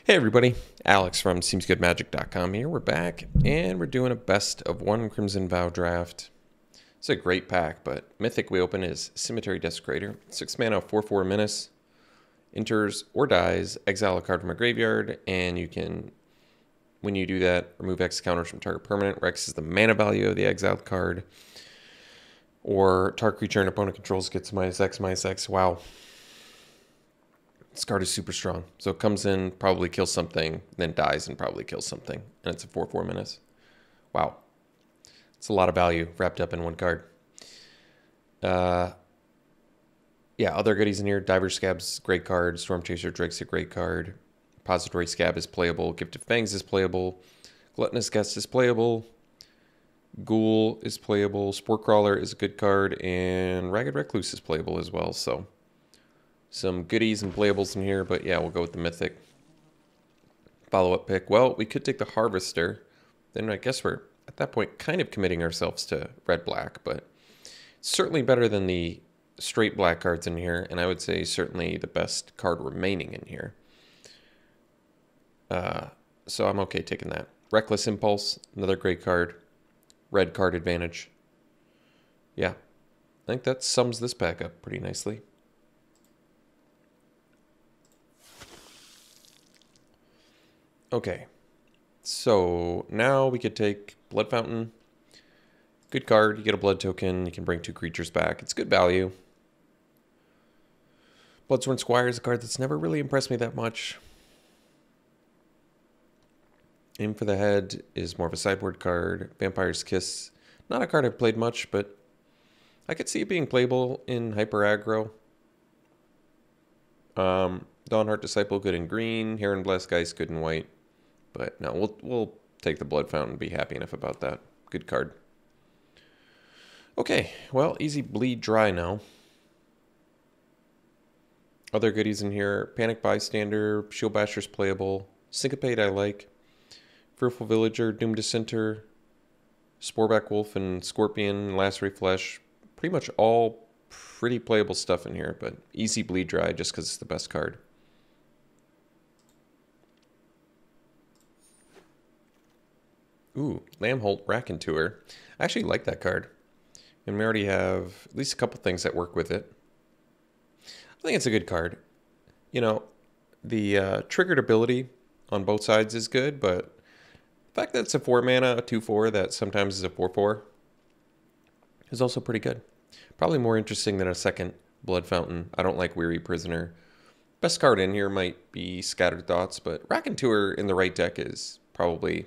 Hey everybody, Alex from SeemsGoodMagic.com here. We're back and we're doing a best of one Crimson Vow draft. It's a great pack, but Mythic we open is Cemetery Desecrator. 6 mana, 4/4 menace. Enters or dies, exile a card from a graveyard, and you can, when you do that, remove X counters from target permanent, where X is the mana value of the exiled card. Or target creature an opponent controls gets -X/-X. Wow. This card is super strong. So it comes in, probably kills something, then dies and probably kills something. And it's a 4/4 menace. Wow. It's a lot of value wrapped up in one card. Yeah, other goodies in here. Diver's Scab's great card. Storm Chaser Drake's a great card. Repository Scab is playable. Gift of Fangs is playable. Gluttonous Guest is playable. Ghoul is playable. Spore Crawler is a good card. And Ragged Recluse is playable as well. So some goodies and playables in here, but yeah, we'll go with the Mythic. Follow-up pick. Well, we could take the Harvester. Then I guess we're, at that point, kind of committing ourselves to red-black, but it's certainly better than the straight black cards in here, and I would say certainly the best card remaining in here. So I'm okay taking that. Reckless Impulse, another great card. Red card advantage. Yeah, I think that sums this pack up pretty nicely. Okay, so now we could take Blood Fountain. Good card, you get a blood token, you can bring 2 creatures back. It's good value. Bloodsworn Squire is a card that's never really impressed me that much. Aim for the Head is more of a sideboard card. Vampire's Kiss, not a card I've played much, but I could see it being playable in Hyper Aggro. Dawnheart Disciple, good in green. Heron Blast Geist, good in white. But no, we'll take the Blood Fountain and be happy enough about that. Good card. Okay, well, easy bleed dry now. Other goodies in here. Panic Bystander, Shield Basher's playable. Syncopate I like. Fearful Villager, Doom Dissenter, Sporeback Wolf, and Scorpion, Lacerate Flesh. Pretty much all pretty playable stuff in here, but easy bleed dry just because it's the best card. Ooh, Lambholt Raconteur. I actually like that card. And we already have at least a couple things that work with it. I think it's a good card. You know, the triggered ability on both sides is good, but the fact that it's a 4 mana, a 2/4 that sometimes is a 4/4 is also pretty good. Probably more interesting than a second Blood Fountain. I don't like Weary Prisoner. Best card in here might be Scattered Thoughts, but Raconteur in the right deck is probably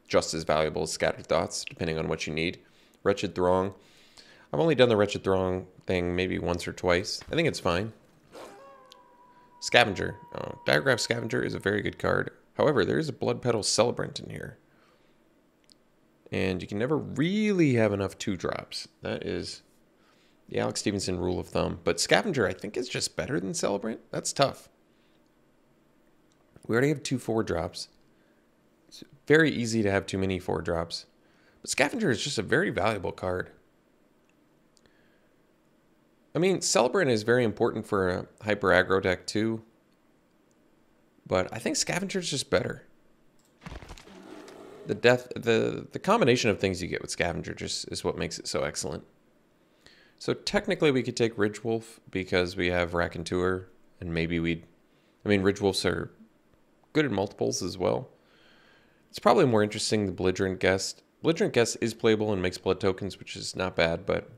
just as valuable as Scattered Thoughts, depending on what you need. Wretched Throng. I've only done the Wretched Throng thing maybe once or twice. I think it's fine. Scavenger. Oh, Diagraph Scavenger is a very good card. However, there is a Blood Petal Celebrant in here. And you can never really have enough 2-drops. That is the Alex Stephenson rule of thumb. But Scavenger, I think, is just better than Celebrant. That's tough. We already have 2 4-drops. It's very easy to have too many 4-drops. But Scavenger is just a very valuable card. I mean, Celebrant is very important for a Hyper Aggro deck too. But I think Scavenger is just better. The combination of things you get with Scavenger just is what makes it so excellent. So technically we could take Ridgewolf because we have Raconteur, and maybe Ridgewolves are good at multiples as well. It's probably more interesting the Belligerent Guest. Belligerent Guest is playable and makes blood tokens, which is not bad, but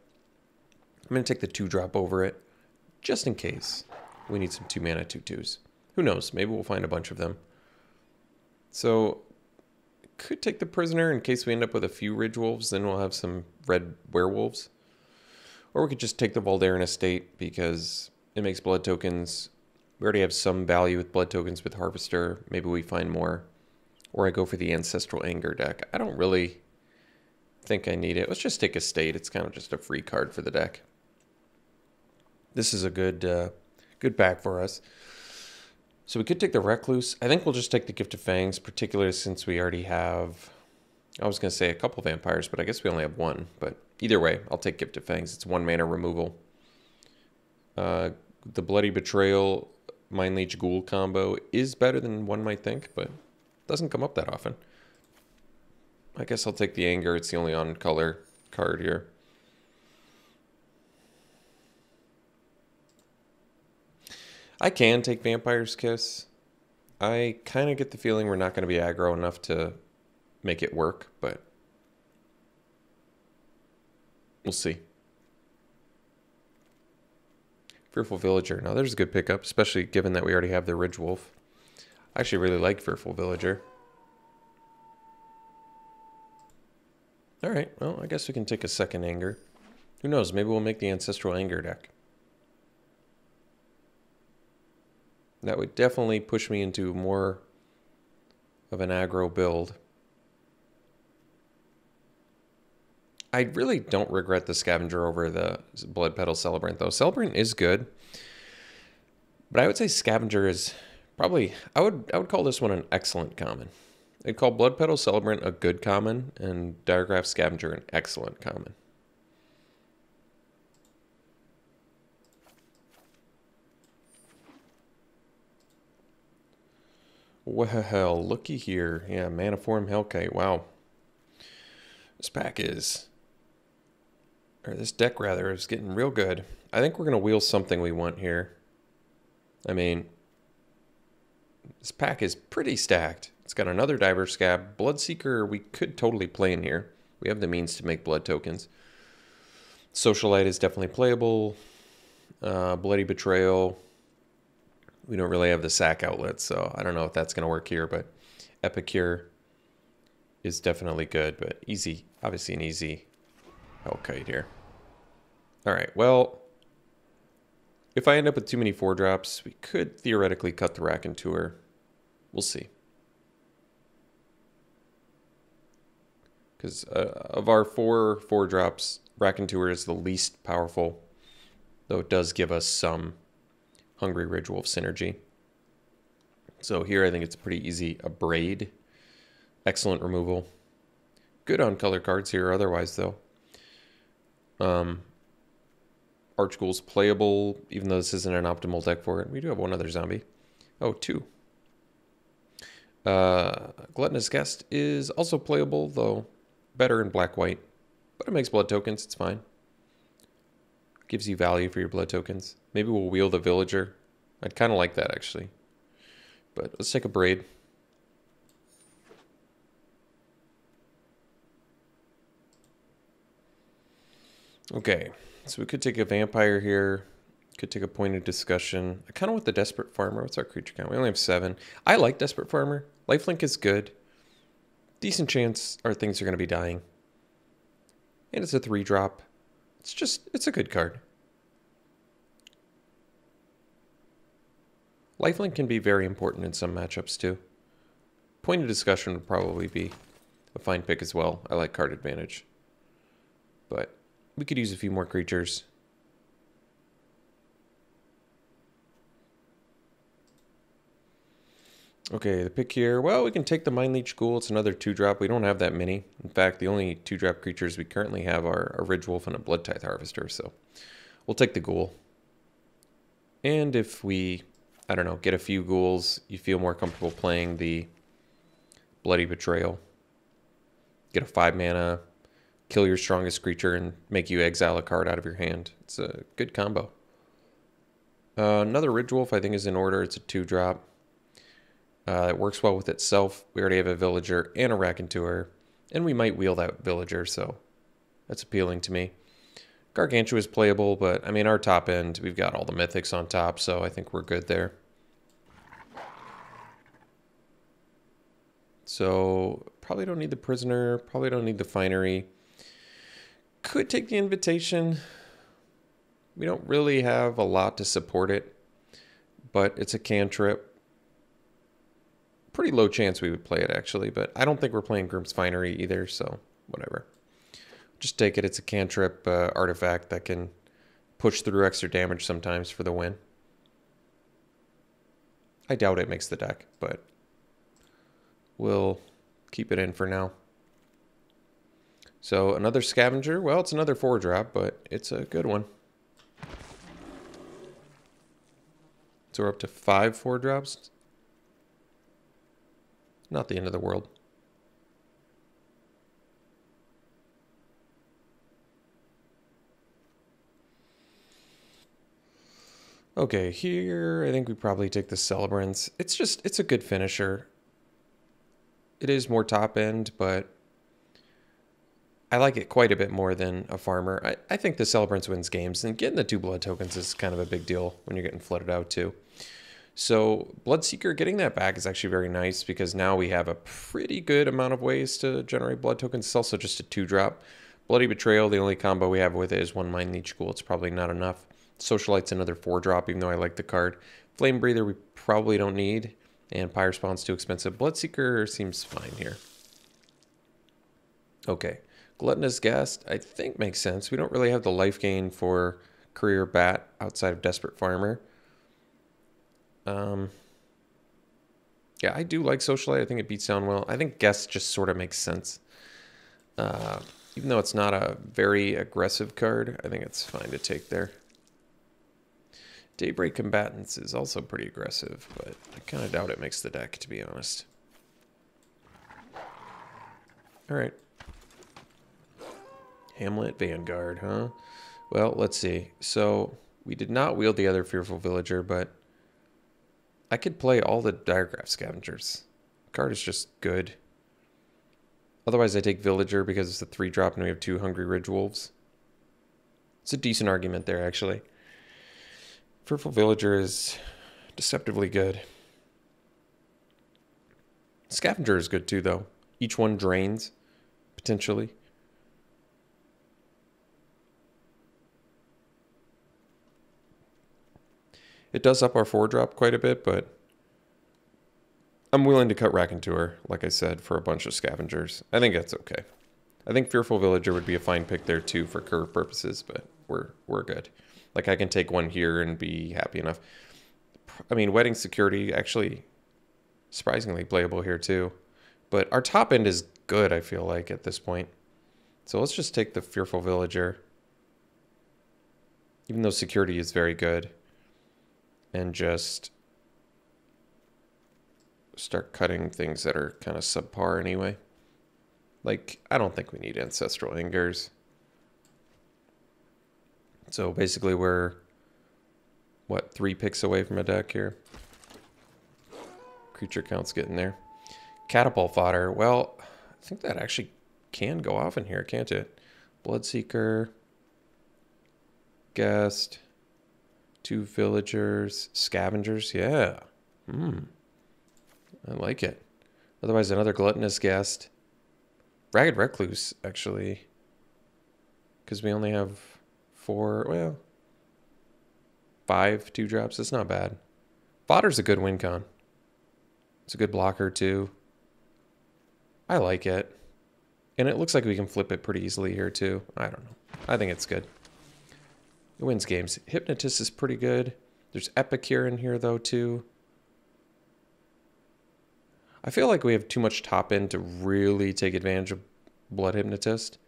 I'm going to take the 2-drop over it, just in case we need some 2 mana 2/2s. Who knows? Maybe we'll find a bunch of them. So could take the Prisoner in case we end up with a few Ridgewolves, then we'll have some red werewolves. Or we could just take the Voldaren Estate because it makes blood tokens. We already have some value with blood tokens with Harvester. Maybe we find more. Or I go for the Ancestral Anger deck. I don't really think I need it. Let's just take Estate. It's kind of just a free card for the deck. This is a good back for us. So we could take the Recluse. I think we'll just take the Gift of Fangs, particularly since we already have, I was going to say a couple vampires, but I guess we only have one. But either way, I'll take Gift of Fangs. It's 1 mana removal. The Bloody Betrayal Mind Leech Ghoul combo is better than one might think, but it doesn't come up that often. I guess I'll take the Anger. It's the only on-color card here. I can take Vampire's Kiss. I kind of get the feeling we're not going to be aggro enough to make it work, but we'll see. Fearful Villager. Now there's a good pickup, especially given that we already have the Ridge Wolf. I actually really like Fearful Villager. Alright, well, I guess we can take a second Anger. Who knows, maybe we'll make the Ancestral Anger deck. That would definitely push me into more of an aggro build. I really don't regret the Scavenger over the Blood Petal Celebrant, though. Celebrant is good, but I would say Scavenger is probably... I would call this one an excellent common. I'd call Blood Petal Celebrant a good common, and Diregraph Scavenger an excellent common. Well, looky here. Yeah, Maniform Hellkite. Wow. This pack is... Or this deck, rather, is getting real good. I think we're going to wheel something we want here. I mean, this pack is pretty stacked. It's got another Diver Scab. Bloodseeker, we could totally play in here. We have the means to make blood tokens. Socialite is definitely playable. Bloody Betrayal. We don't really have the sack outlet, so I don't know if that's going to work here, but Epicure is definitely good, but easy. Obviously an easy Hellkite here. All right, well, if I end up with too many 4-drops, we could theoretically cut the Raconteur. We'll see. Because of our 4-drops, Raconteur is the least powerful, though it does give us some Hungry Ridgewolf synergy. So here I think it's pretty easy. A Braid. Excellent removal. Good on color cards here otherwise, though. Archghoul's playable, even though this isn't an optimal deck for it. We do have one other zombie. Oh, 2. Gluttonous Guest is also playable, though better in black-white. But it makes blood tokens, it's fine. Gives you value for your blood tokens. Maybe we'll wheel the Villager. I'd kind of like that, actually. But let's take a Braid. Okay, so we could take a Vampire here. Could take a Pointed Discussion. I kind of want the Desperate Farmer. What's our creature count? We only have 7. I like Desperate Farmer. Lifelink is good. Decent chance our things are going to be dying. And it's a 3-drop. It's a good card. Lifelink can be very important in some matchups too. Pointed Discussion would probably be a fine pick as well. I like card advantage. But we could use a few more creatures. Okay, the pick here. Well, we can take the Mind Leech Ghoul. It's another 2-drop. We don't have that many. In fact, the only 2-drop creatures we currently have are a Ridge Wolf and a Blood Tithe Harvester. So we'll take the Ghoul. And if we, I don't know, get a few ghouls, you feel more comfortable playing the Bloody Betrayal. Get a 5-mana, kill your strongest creature, and make you exile a card out of your hand. It's a good combo. Another Ridge Wolf I think is in order. It's a 2-drop. It works well with itself. We already have a Villager and a Raconteur, and we might wheel that Villager, so that's appealing to me. Gargantua is playable, but I mean, our top end, we've got all the Mythics on top, so I think we're good there. So probably don't need the Prisoner, probably don't need the Finery. Could take the Invitation. We don't really have a lot to support it, but it's a cantrip. Pretty low chance we would play it, actually, but I don't think we're playing Grimm's Finery either, so whatever. Just take it. It's a cantrip artifact that can push through extra damage sometimes for the win. I doubt it makes the deck, but we'll keep it in for now. So another Scavenger. Well, it's another 4-drop, but it's a good one. So we're up to 5 4-drops. Not the end of the world. Okay, here I think we probably take the Celebrants. It's a good finisher. It is more top end, but I like it quite a bit more than a farmer. I think the Celebrants wins games, and getting the 2 blood tokens is kind of a big deal when you're getting flooded out too. So Bloodseeker, getting that back is actually very nice because now we have a pretty good amount of ways to generate blood tokens. It's also just a 2-drop. Bloody Betrayal, the only combo we have with it is 1 Mind Leech Ghoul. It's probably not enough. Socialite's another 4-drop, even though I like the card. Flame Breather we probably don't need, and Pyre Spawn's too expensive. Bloodseeker seems fine here. Okay, Gluttonous Ghast I think makes sense. We don't really have the life gain for Career Bat outside of Desperate Farmer. Yeah, I do like Socialite. I think it beats down well. I think Guess just sort of makes sense. Even though it's not a very aggressive card, I think it's fine to take there. Daybreak Combatants is also pretty aggressive, but I kind of doubt it makes the deck, to be honest. Alright. Hamlet Vanguard, huh? Well, let's see. So, we did not wield the other Fearful Villager, but I could play all the Diregraph Scavengers. The card is just good. Otherwise, I take Villager because it's a 3-drop and we have 2 Hungry Ridge Wolves. It's a decent argument there, actually. Fearful Villager is deceptively good. Scavenger is good too, though. Each one drains, potentially. It does up our 4-drop quite a bit, but I'm willing to cut Raconteur, like I said, for a bunch of Scavengers. I think that's okay. I think Fearful Villager would be a fine pick there too for curve purposes, but we're good. Like I can take one here and be happy enough. I mean, Wedding Security actually surprisingly playable here too. But our top end is good, I feel like, at this point. So let's just take the Fearful Villager. Even though Security is very good. And just start cutting things that are kind of subpar anyway. Like, I don't think we need Ancestral Ingers. So basically we're, what, 3 picks away from a deck here? Creature count's getting there. Catapult Fodder. Well, I think that actually can go off in here, can't it? Bloodseeker. Guest. 2 Villagers. Scavengers. Yeah. I like it. Otherwise, another Gluttonous Guest. Ragged Recluse, actually. Because we only have 4, well, 5 2-drops. That's not bad. Fodder's a good win con. It's a good blocker, too. I like it. And it looks like we can flip it pretty easily here, too. I don't know. I think it's good. It wins games. Hypnotist is pretty good. There's Epicure in here, though, too. I feel like we have too much top end to really take advantage of Blood Hypnotist.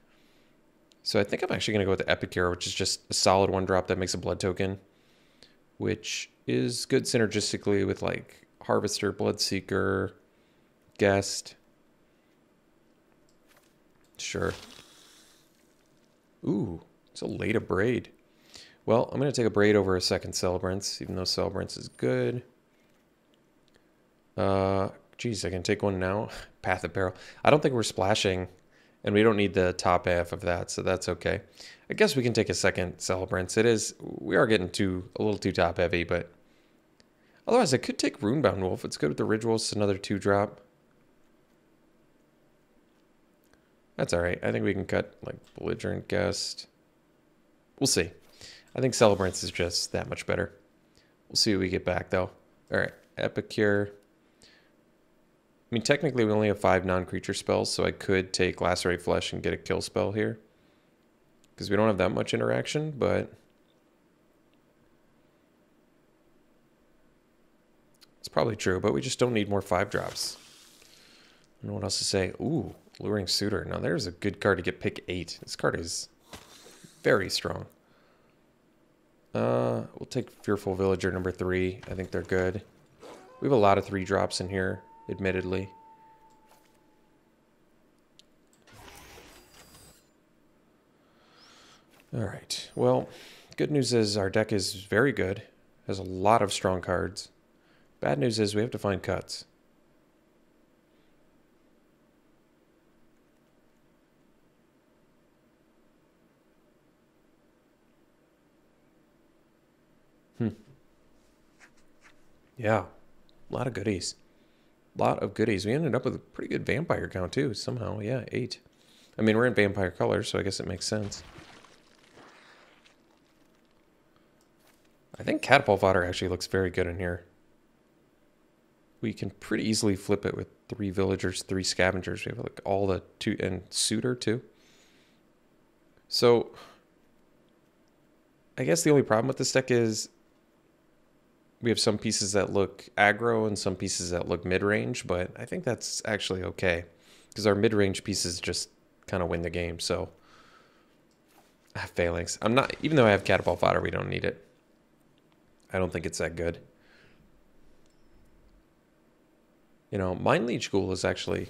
So I think I'm actually going to go with the Epicure, which is just a solid 1-drop that makes a blood token. Which is good synergistically with, like, Harvester, Bloodseeker, Guest. Sure. Ooh, it's a late Abrade. Well, I'm going to take a Braid over a second Celebrants, even though Celebrants is good. Geez, I can take one now. Path of Peril. I don't think we're splashing, and we don't need the top half of that, so that's okay. I guess we can take a second Celebrants. We are getting a little too top heavy, but otherwise I could take Runebound Wolf. It's good with the Ridge Wolf. It's another 2-drop. That's all right. I think we can cut like Belligerent Guest. We'll see. I think Celebrants is just that much better. We'll see what we get back, though. All right, Epicure. I mean, technically, we only have 5 non-creature spells, so I could take Lacerate Flesh and get a kill spell here. Because we don't have that much interaction, but it's probably true, but we just don't need more 5-drops. I don't know what else to say. Ooh, Luring Suitor. Now, there's a good card to get pick 8. This card is very strong. We'll take Fearful Villager number 3. I think they're good. We have a lot of 3-drops in here, admittedly. Alright, well, good news is our deck is very good. Has a lot of strong cards. Bad news is we have to find cuts. Yeah, a lot of goodies. A lot of goodies. We ended up with a pretty good vampire count too, somehow. Yeah, 8. I mean, we're in vampire colors, so I guess it makes sense. I think Catapult Fodder actually looks very good in here. We can pretty easily flip it with 3 villagers, 3 scavengers. We have like all the 2, and suitor too. So I guess the only problem with this deck is we have some pieces that look aggro and some pieces that look mid-range, but I think that's actually okay because our mid-range pieces just kind of win the game. So phalanx. I'm not, even though I have Catapult Fodder, we don't need it. I don't think it's that good. You know, Mind Leech Ghoul is actually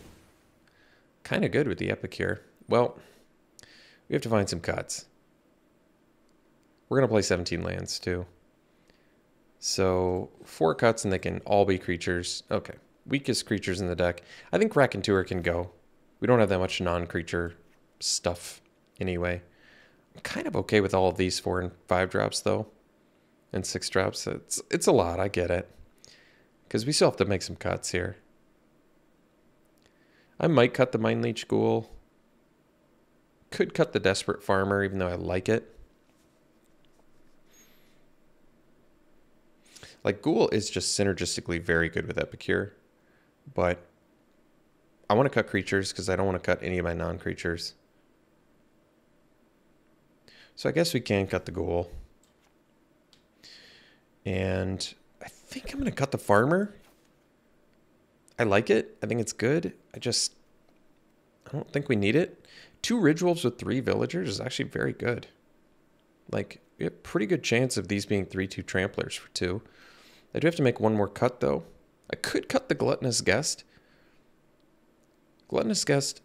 kind of good with the Epic here. Well, we have to find some cuts. We're going to play 17 lands too. So 4 cuts and they can all be creatures. Okay, weakest creatures in the deck. I think Raconteur can go. We don't have that much non-creature stuff anyway. I'm kind of okay with all of these 4 and 5 drops though. And 6 drops. It's a lot, I get it. Because we still have to make some cuts here. I might cut the Mind Leech Ghoul. Could cut the Desperate Farmer, even though I like it. Like, Ghoul is just synergistically very good with Epicure. But I want to cut creatures because I don't want to cut any of my non-creatures. So I guess we can cut the Ghoul. And I think I'm going to cut the Farmer. I like it. I think it's good. I don't think we need it. 2 Ridgewolves with 3 Villagers is actually very good. Like, we have a pretty good chance of these being 3/2 Tramplers for 2. I do have to make 1 more cut, though. I could cut the Gluttonous Guest. Gluttonous Guest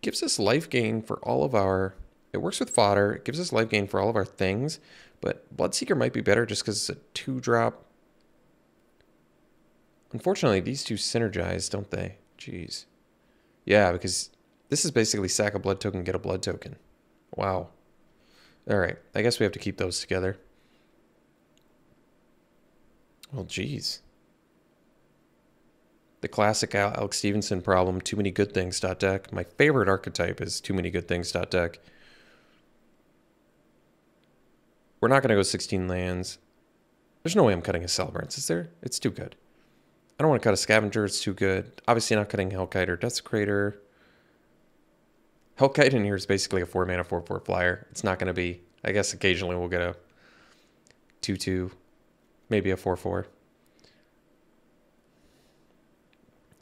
gives us life gain for all of our... It works with fodder. It gives us life gain for all of our things. But Bloodseeker might be better just because it's a 2-drop. Unfortunately, these 2 synergize, don't they? Jeez. Yeah, because this is basically sack a blood token, get a blood token. Wow. Alright, I guess we have to keep those together. Well, geez. The classic Alex Stephenson problem, too many good things deck. My favorite archetype is too many good things deck. We're not going to go 16 lands. There's no way I'm cutting a Celebrants, is there? It's too good. I don't want to cut a Scavenger, it's too good. Obviously not cutting Hellkite or Desecrator. Hellkite in here is basically a 4-mana 4/4 flyer. It's not going to be... I guess occasionally we'll get a 2/2, maybe a 4/4.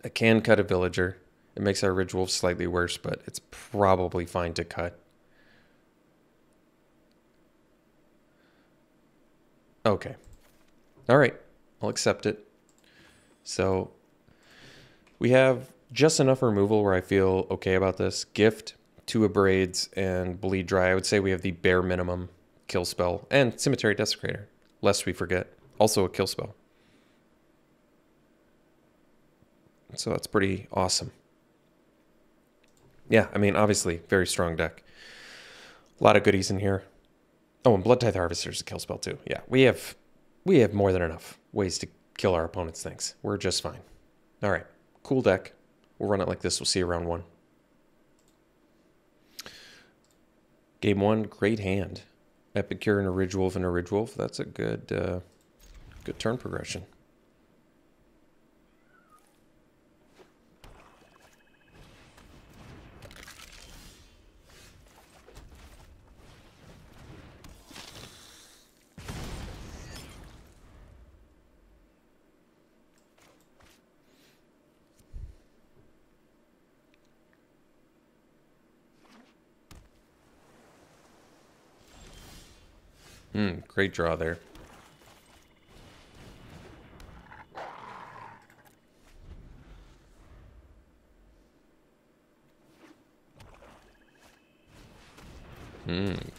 I can cut a Villager. It makes our Ridgewolf slightly worse, but it's probably fine to cut. Okay. All right. I'll accept it. So we have just enough removal where I feel okay about this. Gift, 2 Abrades, and Bleed Dry. I would say we have the bare minimum kill spell. And Cemetery Desecrator, lest we forget. Also a kill spell. So that's pretty awesome. Yeah, I mean, obviously, very strong deck. A lot of goodies in here. Oh, and Blood Tithe Harvester is a kill spell too. Yeah, we have more than enough ways to kill our opponent's things. We're just fine. All right, cool deck. We'll run it like this. We'll see you round 1. Game 1, great hand. Epicure and a Ridgewolf and a Ridgewolf. That's a good, good turn progression. Great draw there.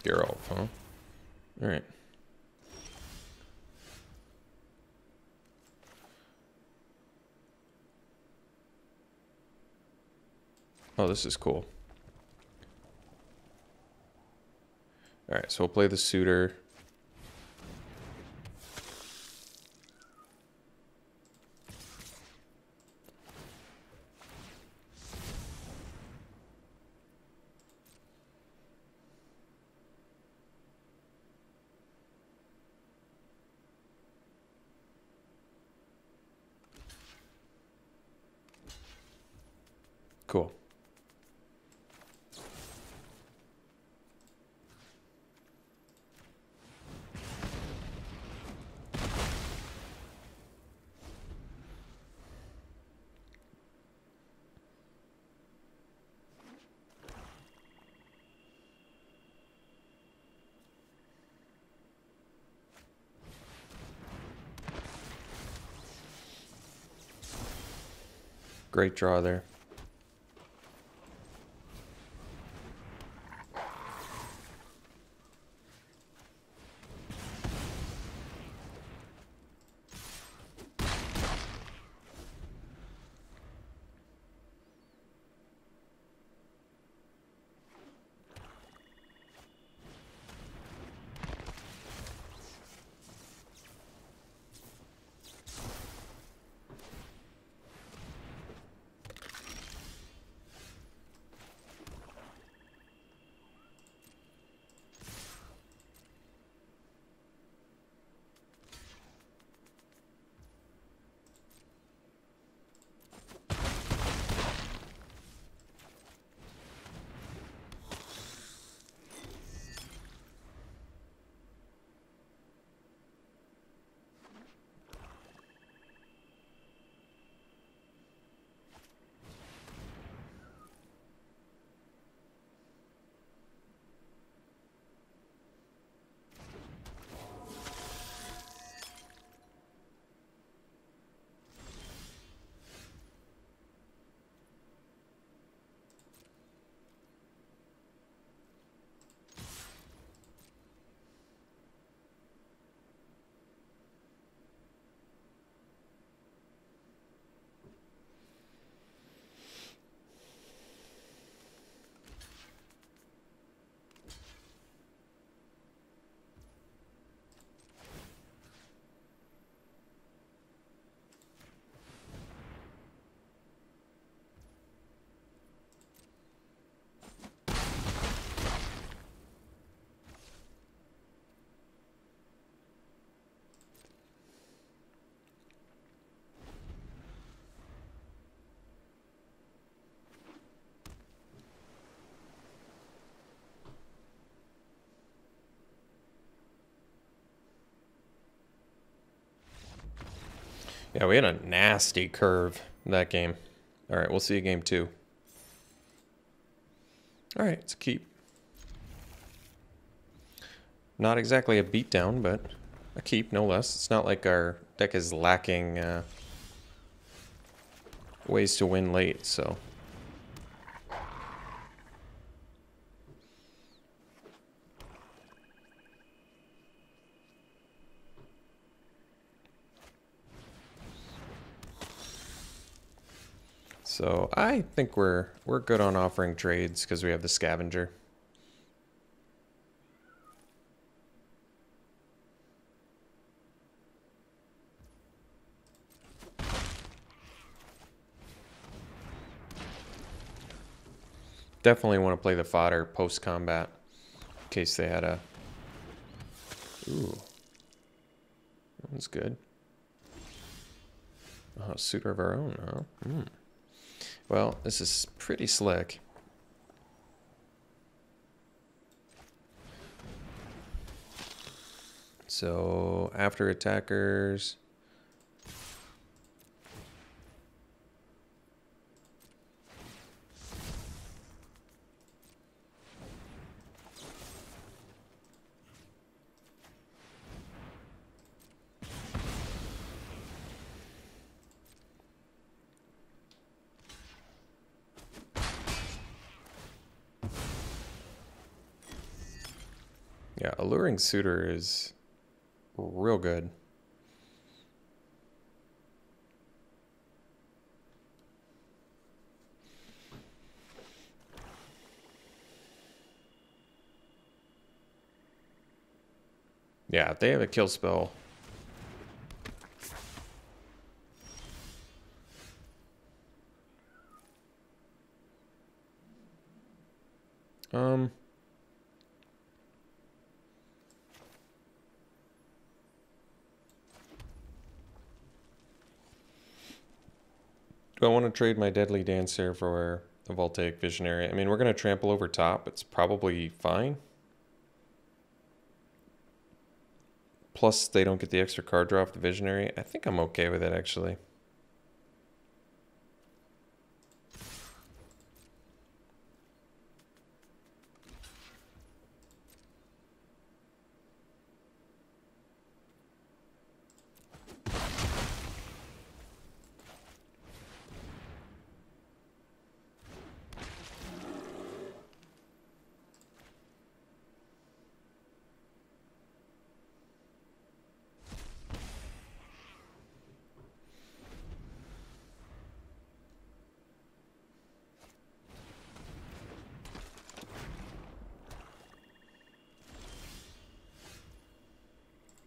Geralt, huh? All right. Oh, this is cool. All right, so we'll play the suitor. Cool. Great draw there. Yeah, we had a nasty curve in that game. All right, we'll see you game 2. All right, it's a keep. Not exactly a beatdown, but a keep, no less. It's not like our deck is lacking ways to win late, so... So I think we're good on offering trades because we have the scavenger. Definitely want to play the fodder post-combat in case they had a... Ooh. That one's good. Oh, suitor of our own, huh? Well, this is pretty slick. So, after attackers... Yeah, Alluring Suitor is real good. Yeah, if they have a kill spell. Do I want to trade my Deadly Dancer for a Voltaic Visionary? I mean, we're going to trample over top. It's probably fine. Plus, they don't get the extra card draw off the Visionary. I think I'm okay with it, actually.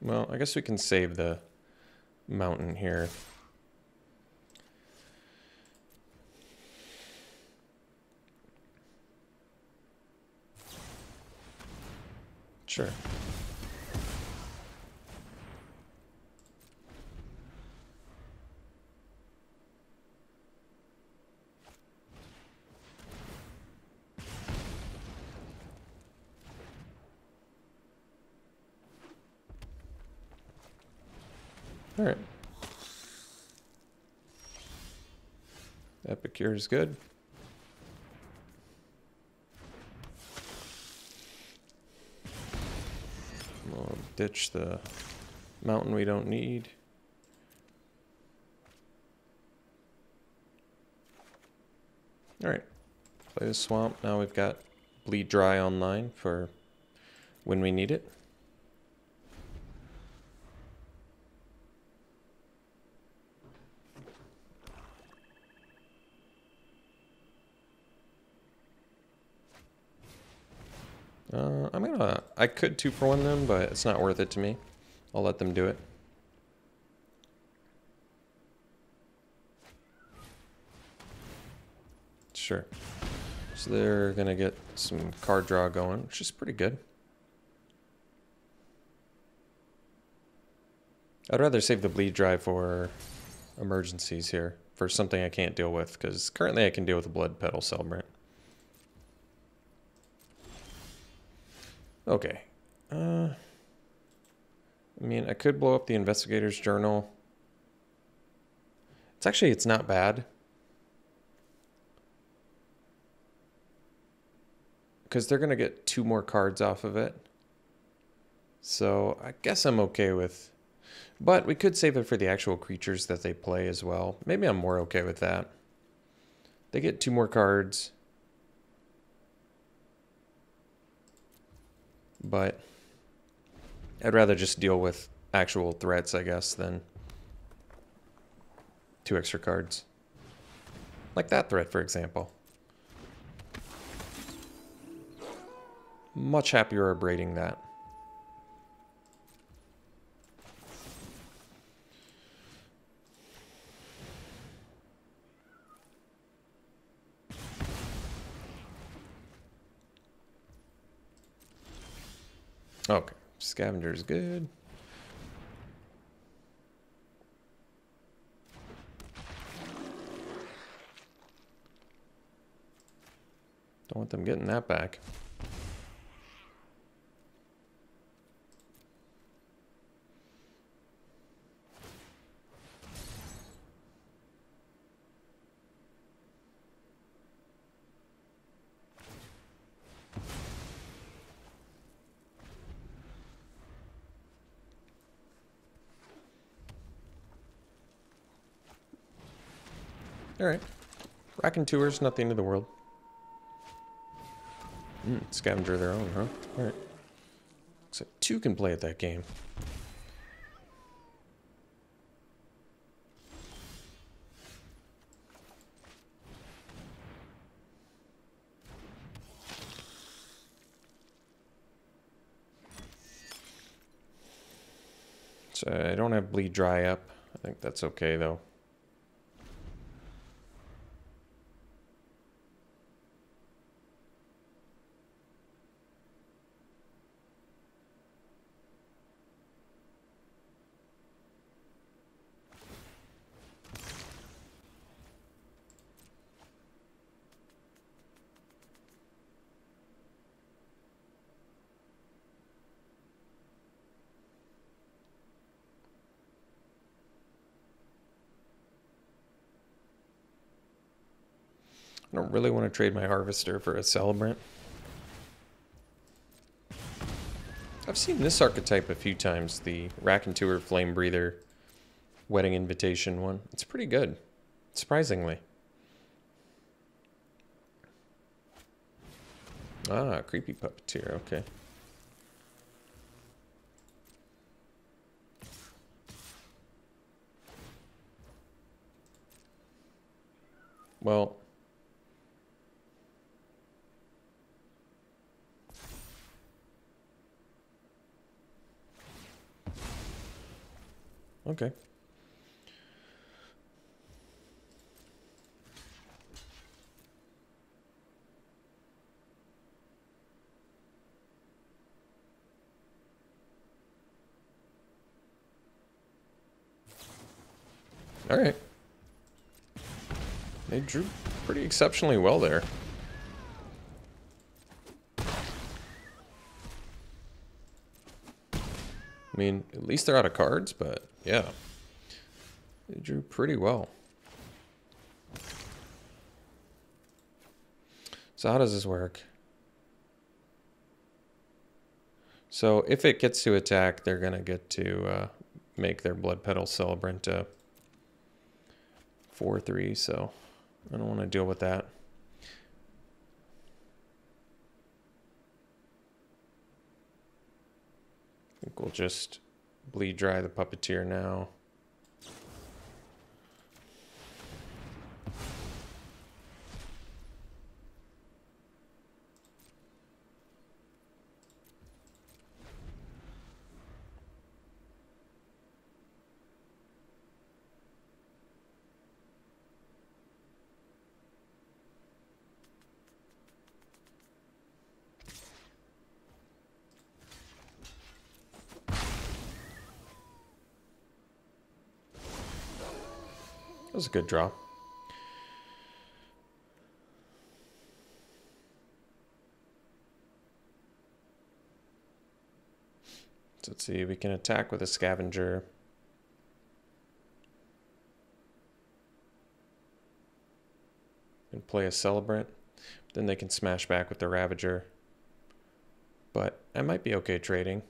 Well, I guess we can save the mountain here. Sure. All right. Epicure is good. We'll ditch the mountain we don't need. All right. Play the swamp. Now we've got Bleed Dry online for when we need it. I could 2-for-1 them, but it's not worth it to me. I'll let them do it. Sure. So they're going to get some card draw going, which is pretty good. I'd rather save the Bleed Dry for emergencies here, for something I can't deal with, because currently I can deal with a Blood Petal Celebrant. Okay. I mean, I could blow up the Investigator's Journal. It's not bad. Because they're going to get 2 more cards off of it. So I guess I'm okay with... But we could save it for the actual creatures that they play as well. Maybe I'm more okay with that. They get 2 more cards. But I'd rather just deal with actual threats, I guess, than 2 extra cards. Like that threat, for example. Much happier abrading that. Okay, Scavenger is good. Don't want them getting that back. Alright. Racking Tours, not the end of the world. Scavenger their own, huh? Alright. So 2 can play at that game. So I don't have bleed dry up. I think that's okay though. I don't really want to trade my Harvester for a Celebrant. I've seen this archetype a few times, the Raconteur Flame Breather Wedding Invitation one. It's pretty good, surprisingly. Ah, Creepy Puppeteer, okay. Well, okay. All right. They drew pretty exceptionally well there. I mean, at least they're out of cards, but yeah. They drew pretty well. So how does this work? So if it gets to attack, they're going to get to make their Blood Petal Celebrant 4/3, so I don't want to deal with that. I think we'll just bleed dry the Puppeteer now. That was a good draw. So let's see, we can attack with a Scavenger. And play a Celebrant. Then they can smash back with the Ravager. But I might be okay trading.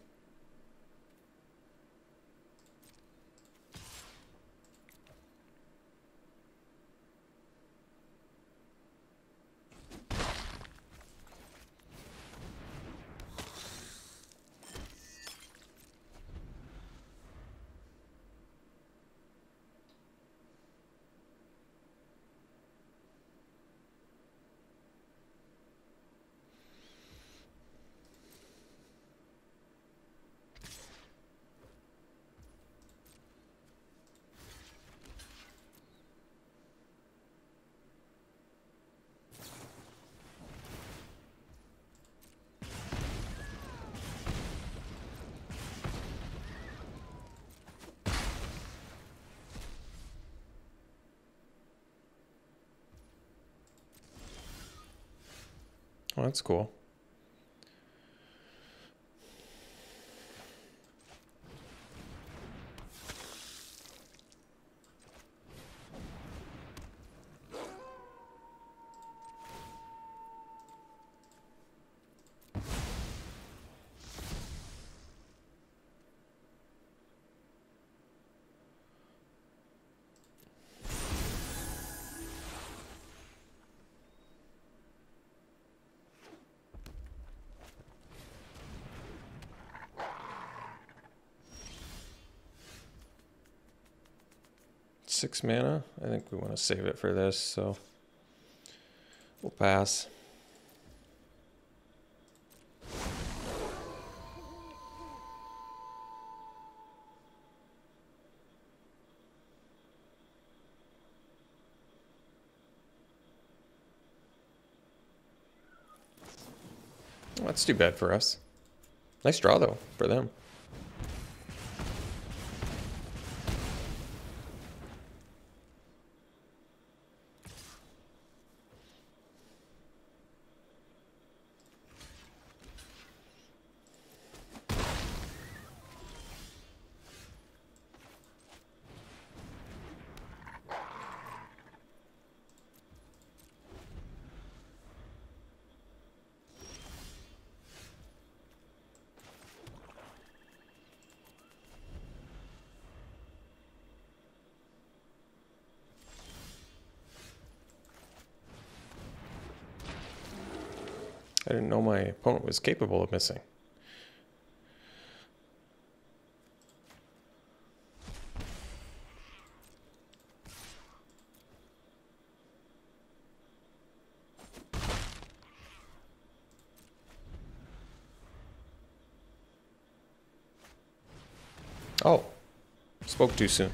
Oh, that's cool. 6 mana. I think we want to save it for this, so we'll pass. Well, that's too bad for us. Nice draw, though, for them. I didn't know my opponent was capable of missing. Oh, spoke too soon.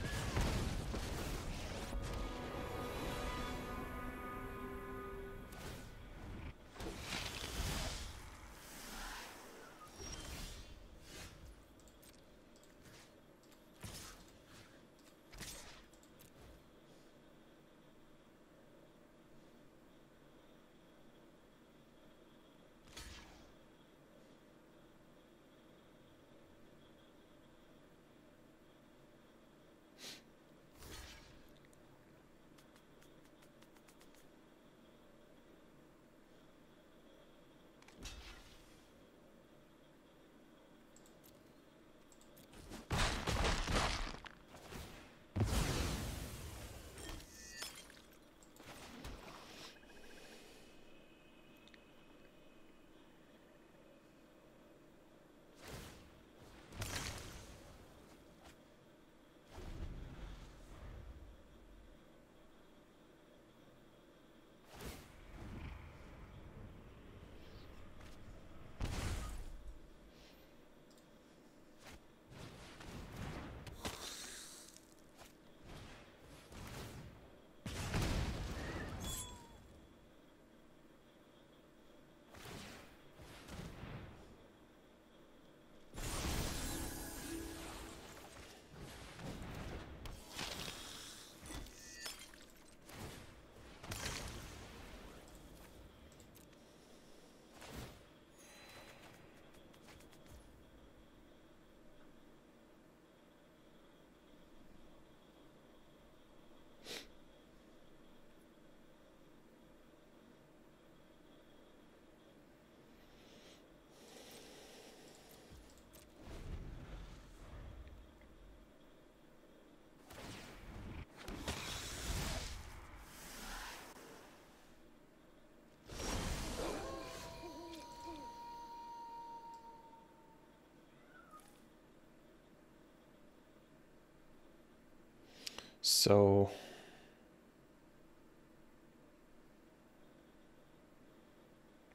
So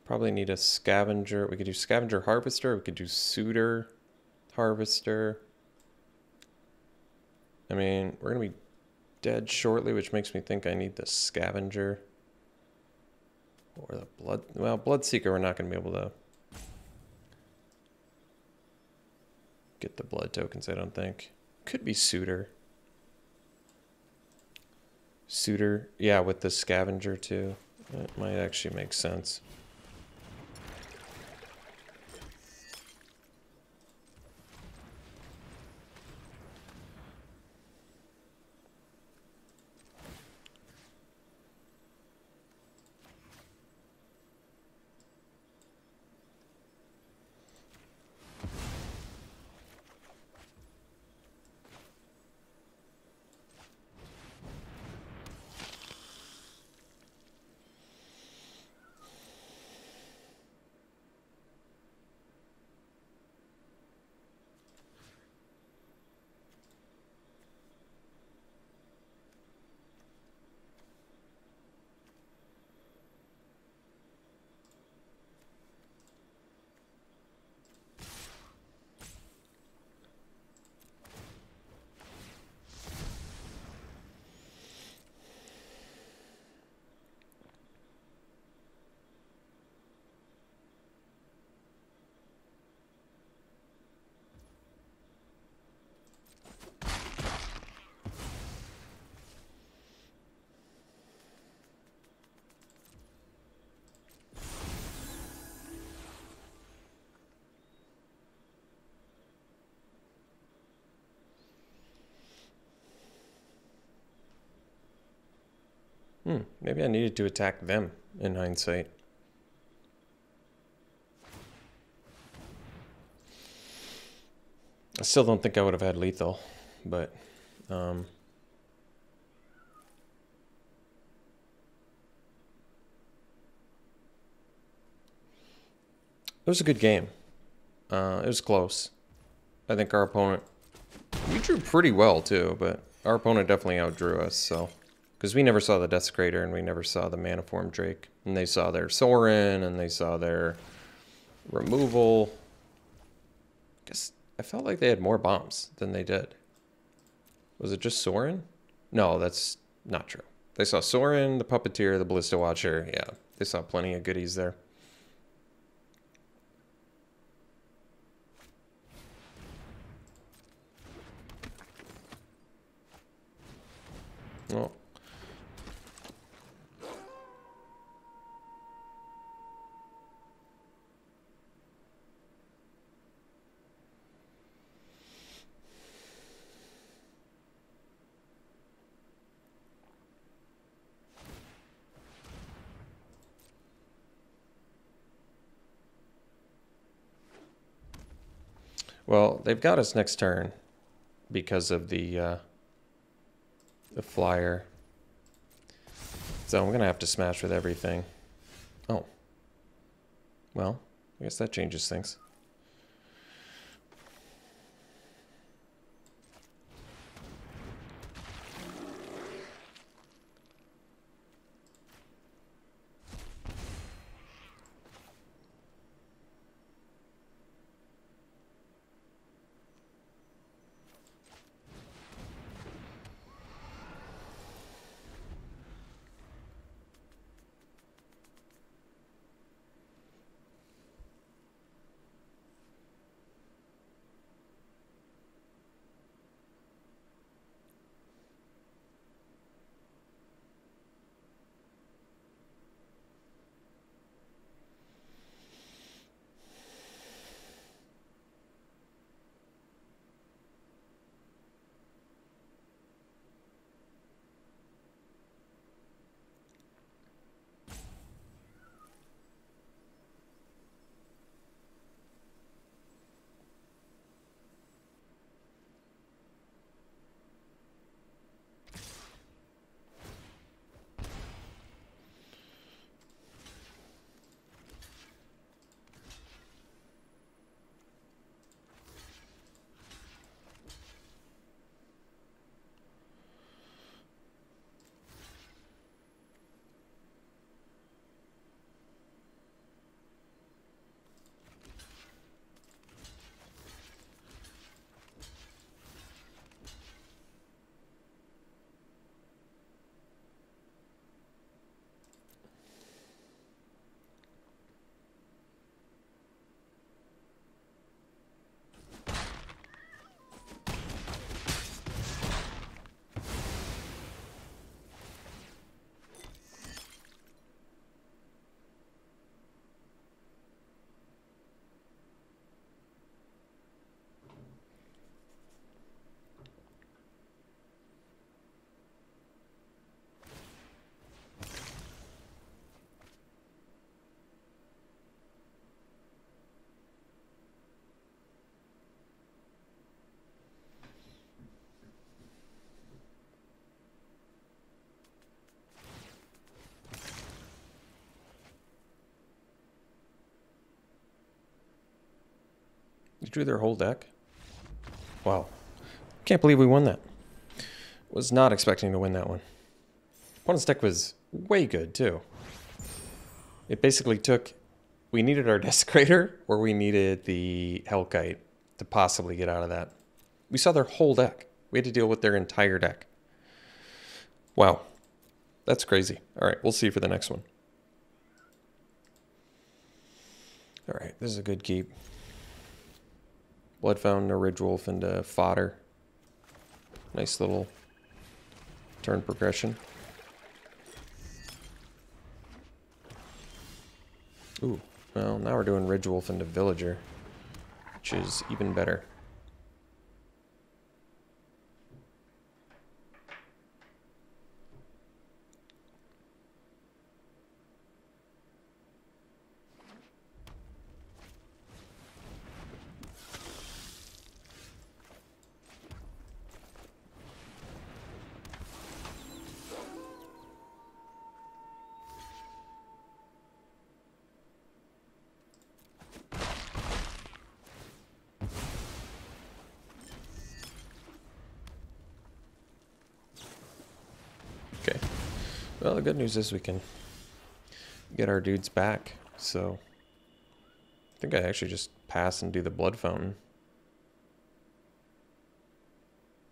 probably need a scavenger. We could do scavenger harvester. We could do suitor harvester. I mean, we're going to be dead shortly, which makes me think I need the scavenger. Or the blood. Well, Bloodseeker, we're not going to be able to get the blood tokens, I don't think. Could be suitor. Suitor, yeah, with the scavenger too. That might actually make sense. Maybe I needed to attack them in hindsight. I still don't think I would have had lethal, but it was a good game. It was close. I think our opponent, we drew pretty well too, but our opponent definitely outdrew us, so. Because we never saw the Desecrator and we never saw the Maniform Drake. And they saw their Sorin and they saw their removal. Guess I felt like they had more bombs than they did. Was it just Sorin? No, that's not true. They saw Sorin, the Puppeteer, the Ballista Watcher. Yeah, they saw plenty of goodies there. Well. Well, they've got us next turn because of the flyer. So I'm going to have to smash with everything. Oh. Well, I guess that changes things. You drew their whole deck? Wow. Can't believe we won that. Was not expecting to win that one. Opponent's deck was way good, too. It basically took... We needed our Desecrator, or we needed the Hellkite to possibly get out of that. We saw their whole deck. We had to deal with their entire deck. Wow. That's crazy. Alright, we'll see for the next one. Alright, this is a good keep. Blood Fountain, a Ridgewolf, and a Fodder. Nice little turn progression. Ooh, well, now we're doing Ridgewolf into Villager, which is even better. Well, the good news is we can get our dudes back, so I think I actually just pass and do the Blood Fountain.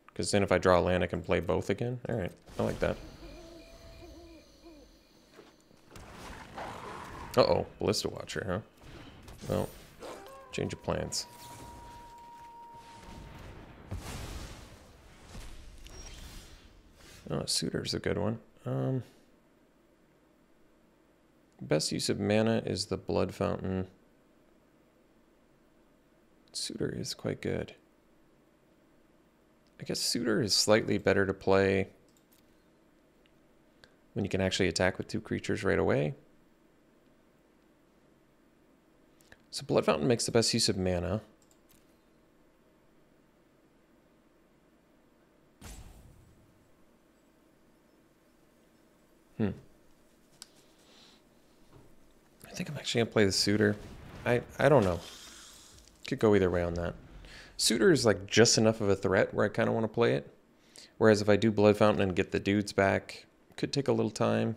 Because then if I draw a land, I can play both again. Alright, I like that. Uh-oh, Ballista Watcher, huh? Well, change of plans. Oh, Suitor's a good one. Best use of mana is the Blood Fountain. Suitor is quite good. I guess Suitor is slightly better to play when you can actually attack with 2 creatures right away. So Blood Fountain makes the best use of mana. I think I'm actually going to play the Suitor. I don't know. Could go either way on that. Suitor is like just enough of a threat where I kind of want to play it. Whereas if I do Blood Fountain and get the dudes back, could take a little time.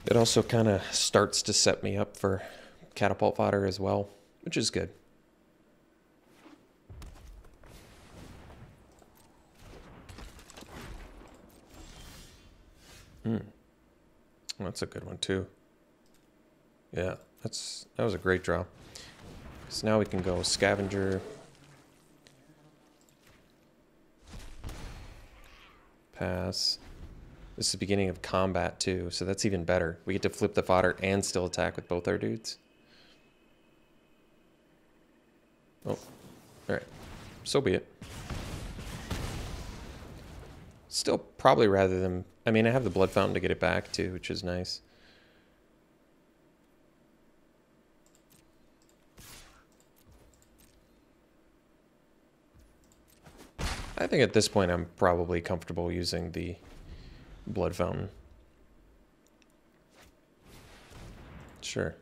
It also kind of starts to set me up for Catapult Fodder as well, which is good. Well, that's a good one too. Yeah, that was a great draw. So now we can go Scavenger. Pass. This is the beginning of combat too, so that's even better. We get to flip the fodder and still attack with both our dudes. Oh, alright. So be it. Still probably rather than... I mean, I have the Blood Fountain to get it back too, which is nice. I think at this point I'm probably comfortable using the Blood Fountain. Sure.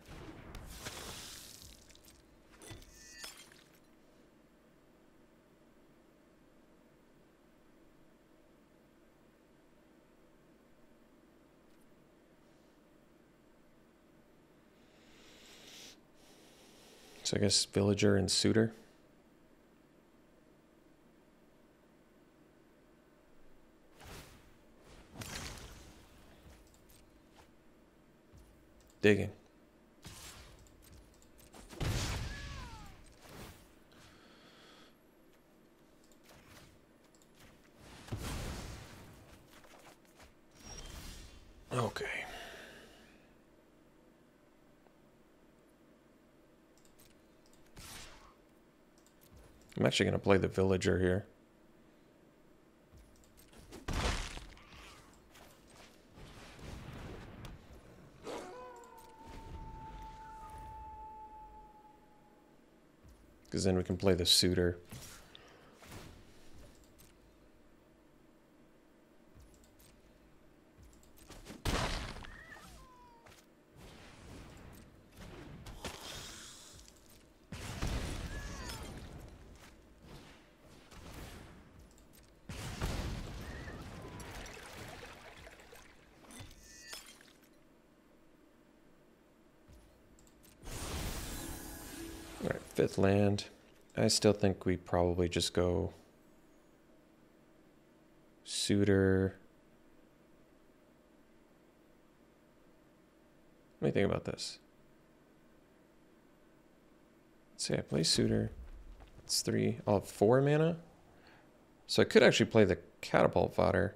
So I guess Villager and Suitor. Digging. Okay. I'm actually going to play the Villager here. Because then we can play the Suitor. Alright, 5th land. I still think we probably just go Suitor. What do you think about this? Let's see, I play Suitor. It's 3. I'll have 4 mana. So I could actually play the Catapult Fodder.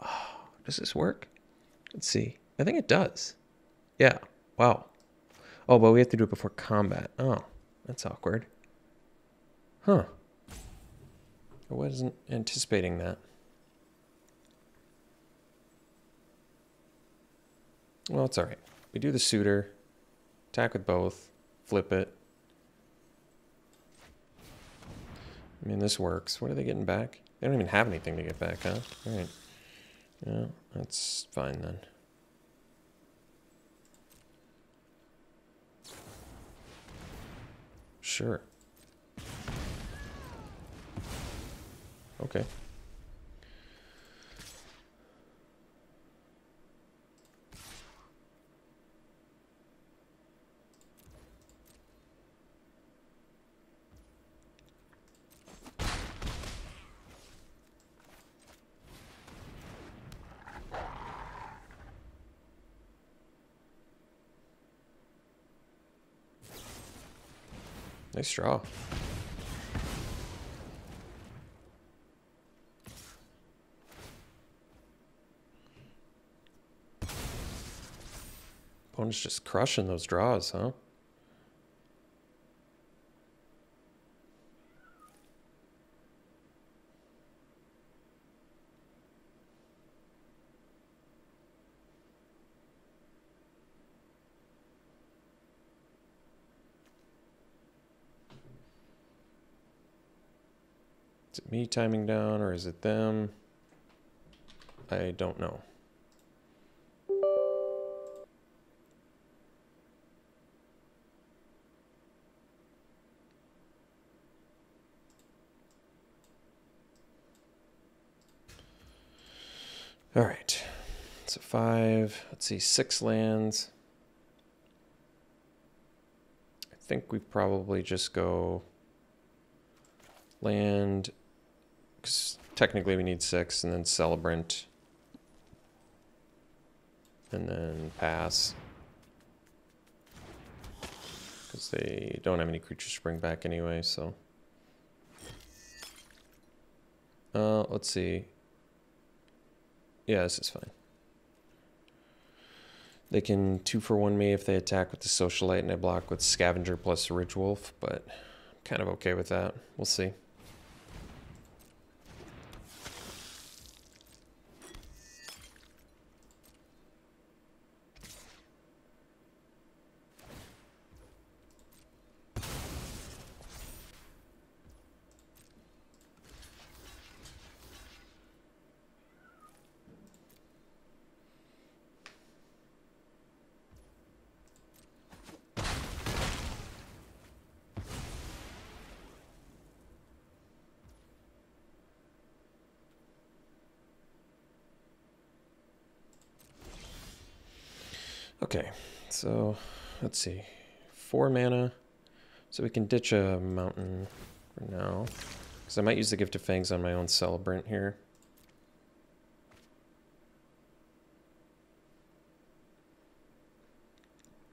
Oh, does this work? Let's see. I think it does. Yeah. Wow. Oh, but we have to do it before combat. Oh, that's awkward. Huh. I wasn't anticipating that. Well, it's alright. We do the Suitor. Attack with both. Flip it. I mean, this works. What are they getting back? They don't even have anything to get back, huh? All right. Yeah, that's fine then. Sure. Okay. Nice draw. Opponent's just crushing those draws, huh? Is it me timing down or is it them? I don't know. All right. So 5, let's see, 6 lands. I think we probably just go land, because technically we need 6, and then Celebrant, and then pass. Because they don't have any creatures to bring back anyway, so. Let's see. Yeah, this is fine. They can 2-for-1 me if they attack with the Socialite and I block with Scavenger plus Ridge Wolf, but I'm kind of okay with that. We'll see. Okay, so let's see. 4 mana. So we can ditch a mountain for now. Because I might use the Gift of Fangs on my own Celebrant here.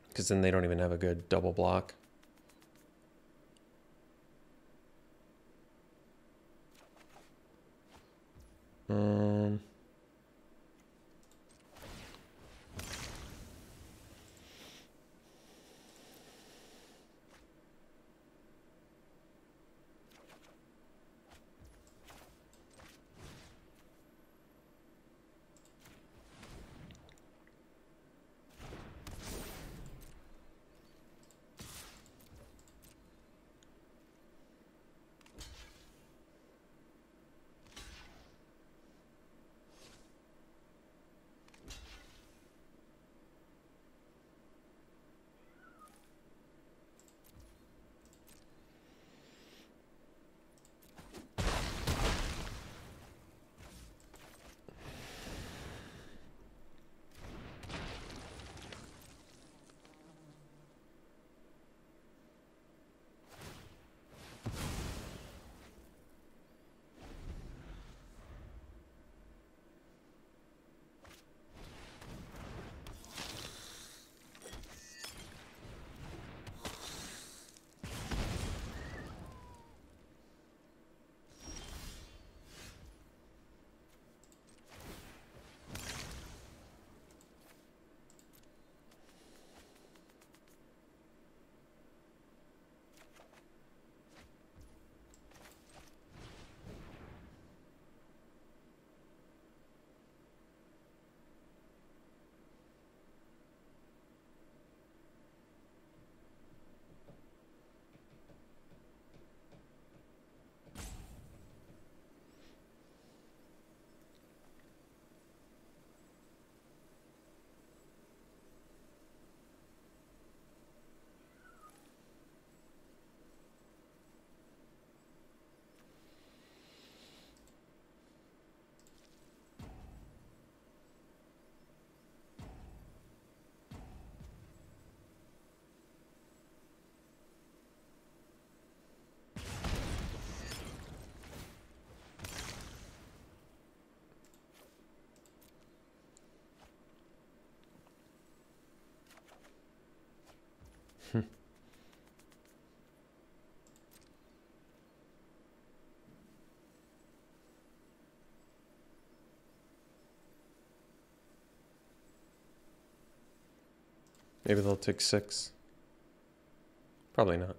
Because then they don't even have a good double block. Maybe they'll take 6. Probably not.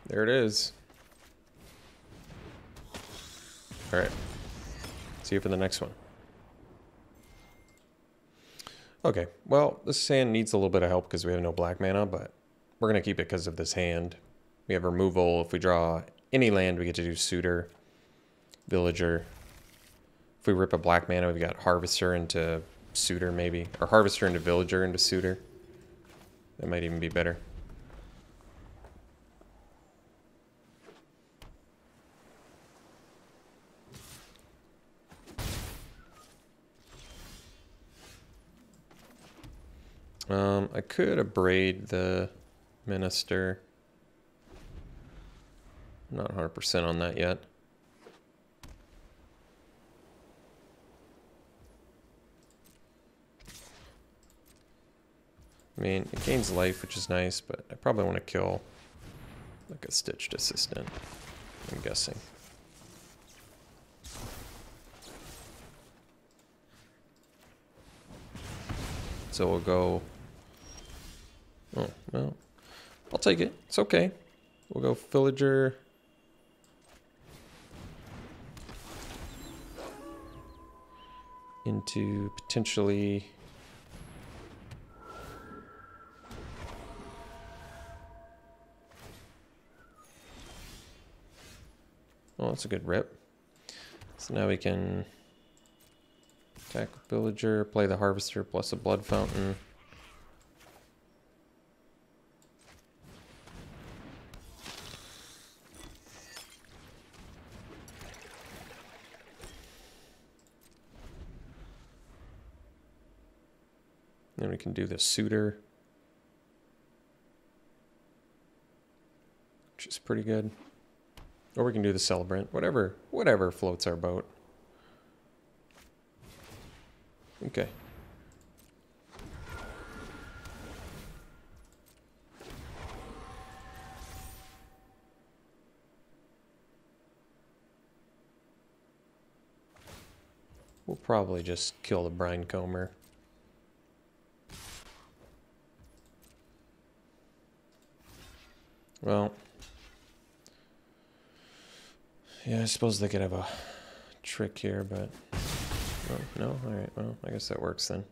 There it is. All right. See you for the next one. Okay, well, this hand needs a little bit of help because we have no black mana, but we're going to keep it because of this hand. We have removal. If we draw any land, we get to do Suitor, Villager. If we rip a black mana, we've got Harvester into Suitor, maybe. Or Harvester into Villager into Suitor. That might even be better. I could abrade the Minister. I'm not 100% on that yet. I mean, it gains life, which is nice, but I probably want to kill like a Stitched Assistant, I'm guessing. So we'll go... Oh, well, I'll take it. It's okay. We'll go Villager. Into potentially... Oh, that's a good rip. So now we can attack Villager, play the Harvester plus a Blood Fountain. Then we can do the Suitor, which is pretty good. Or we can do the Celebrant, whatever floats our boat. Okay. We'll probably just kill the Brinecomber. Well, yeah, I suppose they could have a trick here, but oh, no? Alright, well, I guess that works then.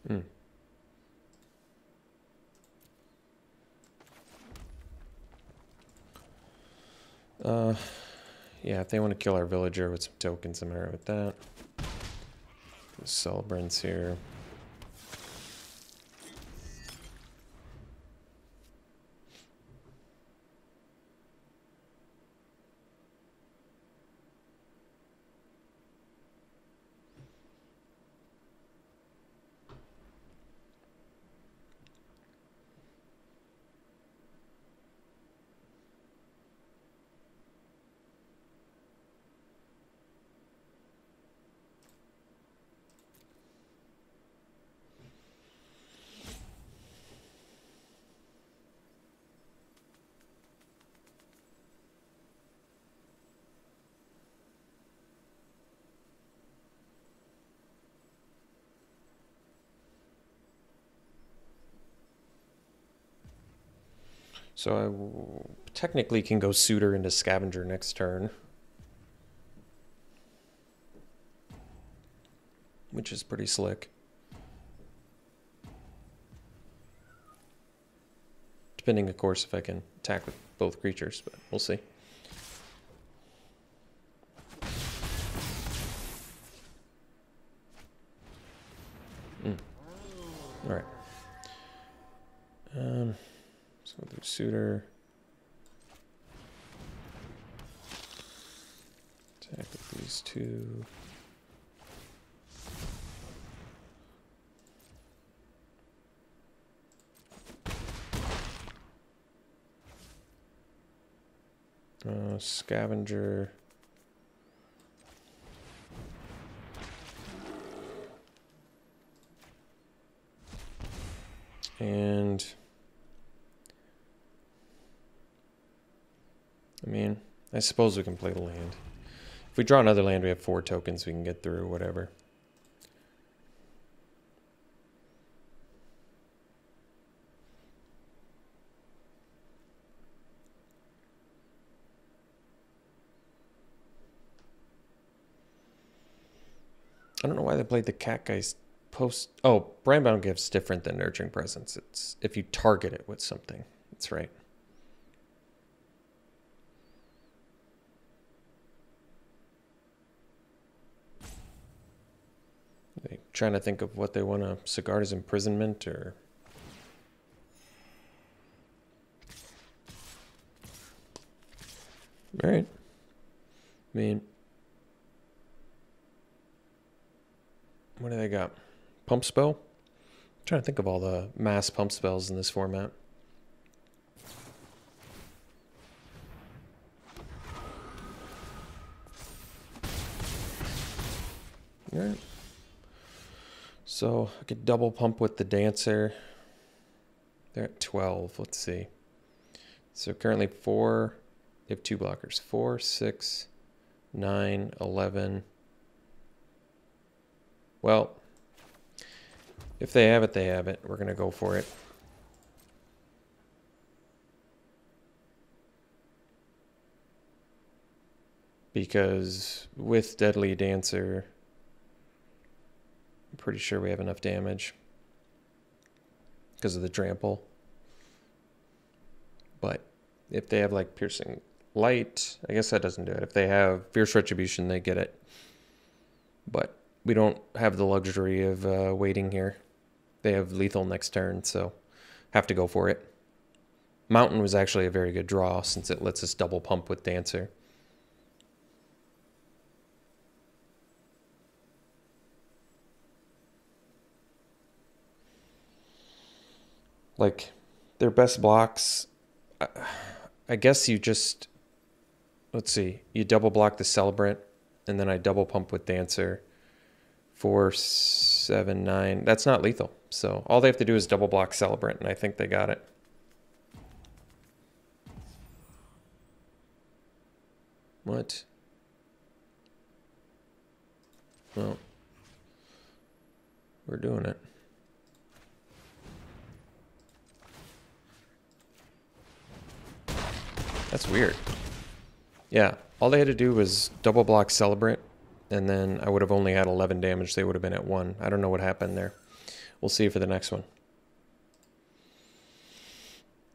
Hmm. Yeah, if they want to kill our Villager with some tokens, I'm alright with that. The Celebrants here. So technically can go Suitor into Scavenger next turn, which is pretty slick. Depending, of course, if I can attack with both creatures, but we'll see. All right. So we'll do Suitor. Attack with these two. Scavenger. And I mean, I suppose we can play the land. If we draw another land, we have 4 tokens we can get through, whatever. I don't know why they played the Cat Guys post. Oh, Brandbound Gift's different than Nurturing Presence. It's if you target it with something. That's right. They trying to think of what they want to Sigarda's Imprisonment or. All right. I mean, what do they got? Pump Spell? I'm trying to think of all the mass pump spells in this format. All right. So I could double pump with the Dancer. They're at 12. Let's see. So currently 4. They have 2 blockers. 4, 6, 9, 11. Well, if they have it, they have it. We're going to go for it. Because with Deadly Dancer, I'm pretty sure we have enough damage. Because of the trample. But if they have like Piercing Light, I guess that doesn't do it. If they have Fierce Retribution, they get it. But we don't have the luxury of waiting here. They have lethal next turn, so have to go for it. Mountain was actually a very good draw since it lets us double pump with Dancer. Like, their best blocks, I guess you just, let's see, you double block the Celebrant, and then I double pump with Dancer. 4, 7, 9. That's not lethal. So all they have to do is double block Celebrant, and I think they got it. What? Well, we're doing it. That's weird. Yeah, all they had to do was double block Celebrant, and then I would have only had 11 damage. They would have been at 1. I don't know what happened there. We'll see for the next one.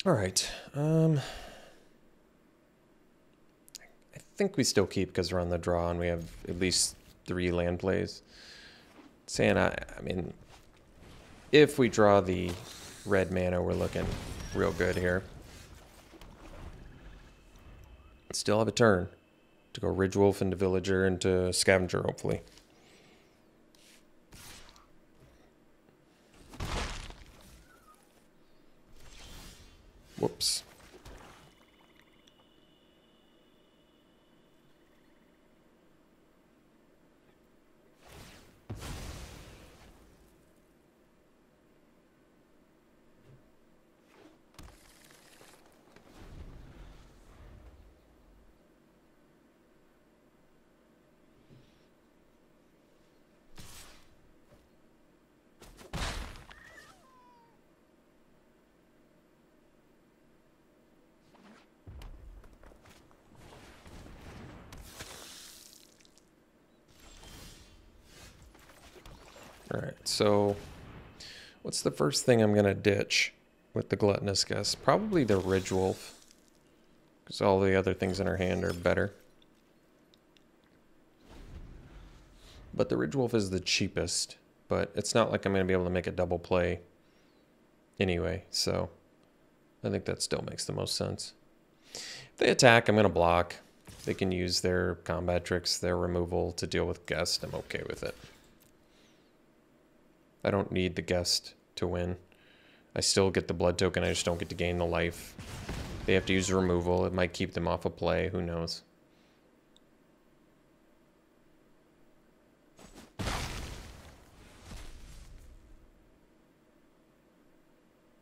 All right. I think we still keep because we're on the draw and we have at least 3 land plays. Saying, I mean, if we draw the red mana, we're looking real good here. Still have a turn to go Ridgewolf into Villager into Scavenger, hopefully. Whoops. Alright, so what's the first thing I'm going to ditch with the Gluttonous Guest? Probably the Ridgewolf, because all the other things in our hand are better. But the Ridgewolf is the cheapest, but it's not like I'm going to be able to make a double play anyway, so I think that still makes the most sense. If they attack, I'm going to block. They can use their combat tricks, their removal to deal with Guest. I'm okay with it. I don't need the Guest to win. I still get the blood token, I just don't get to gain the life. They have to use removal. It might keep them off of play, who knows.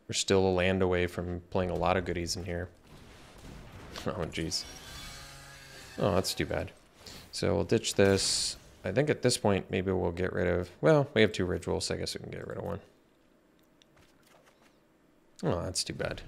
We're still a land away from playing a lot of goodies in here. Oh, jeez. Oh, that's too bad. So we'll ditch this. I think at this point, maybe we'll get rid of... Well, we have 2 Ridgewolves, so I guess we can get rid of 1. Oh, that's too bad.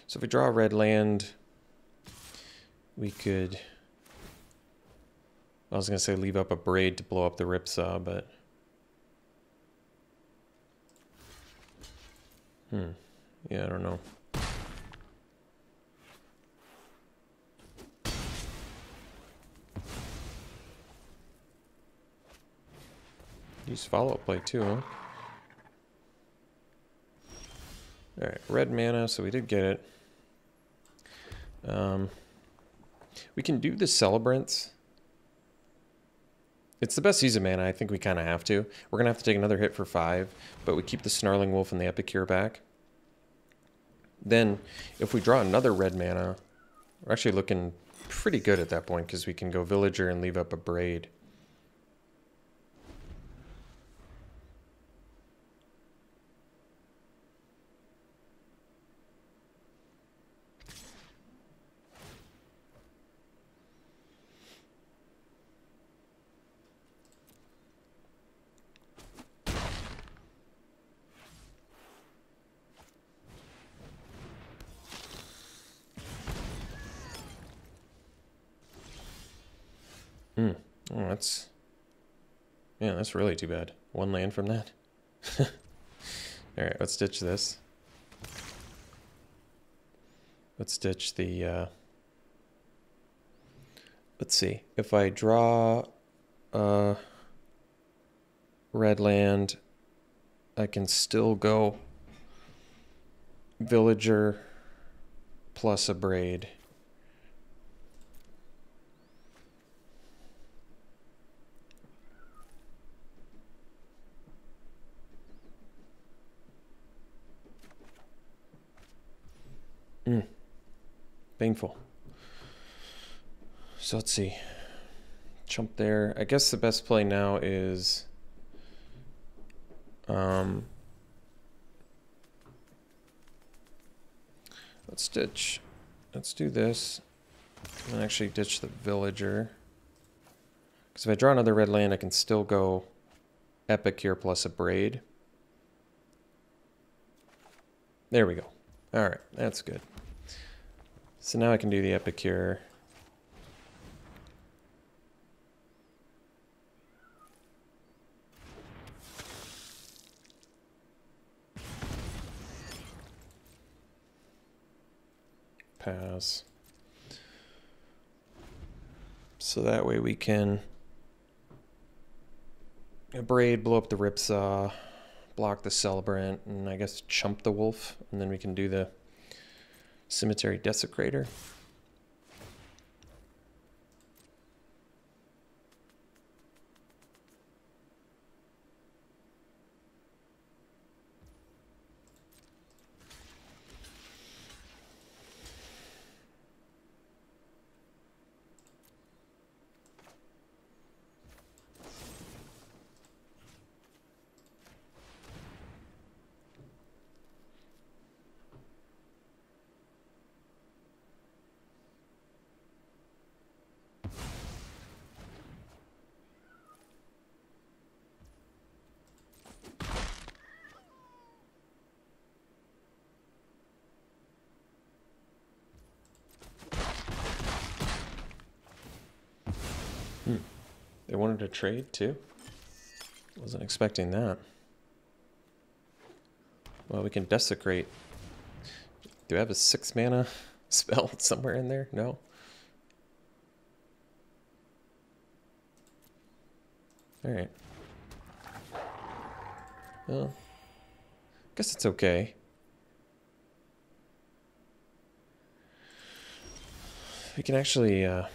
So if we draw a red land, we could... I was going to say leave up a Braid to blow up the Ripsaw, but... Yeah, I don't know. Use follow-up play too, huh? Alright, red mana, so we did get it. We can do the Celebrants. It's the best use of mana. I think we kind of have to. We're going to have to take another hit for 5, but we keep the Snarling Wolf and the Epicure back. Then, if we draw another red mana, we're actually looking pretty good at that point, because we can go Villager and leave up a Braid. Oh, that's... Yeah, that's really too bad. 1 land from that. Alright, let's ditch this. Let's ditch the... Let's see. If I draw a red land, I can still go Villager plus a Braid. Painful. So let's see. Chump there. I guess the best play now is let's ditch. Let's do this. And actually ditch the Villager. Because if I draw another red land, I can still go Epicure plus a Braid. There we go. All right, that's good. So now I can do the Epicure. Pass. So that way we can Abrade, blow up the Ripsaw, block the Celebrant, and I guess chump the Wolf, and then we can do the Cemetery Desecrator. They wanted to trade too? Wasn't expecting that. Well, we can Desecrate. Do I have a 6 mana spell somewhere in there? No? Alright. Well, guess it's okay. We can actually, yeah,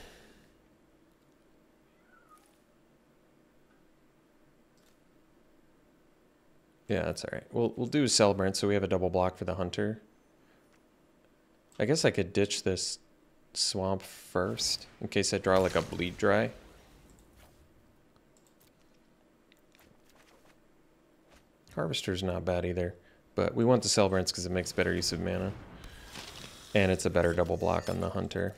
that's alright. We'll do Celebrant so we have a double block for the Hunter. I guess I could ditch this Swamp first in case I draw like a Bleed Dry. Harvester's not bad either, but we want the Celebrants because it makes better use of mana. And it's a better double block on the Hunter.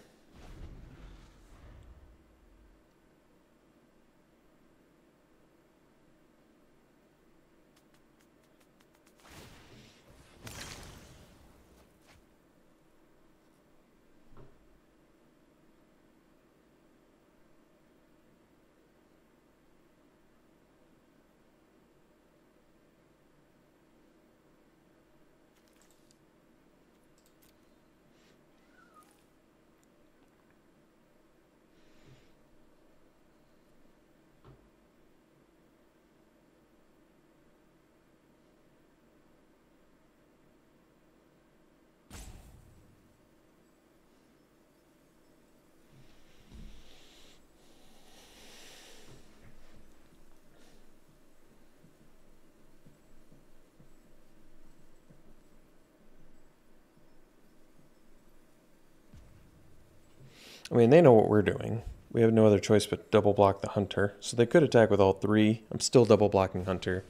I mean, they know what we're doing. We have no other choice but double block the Hunter. So they could attack with all three. I'm still double blocking Hunter.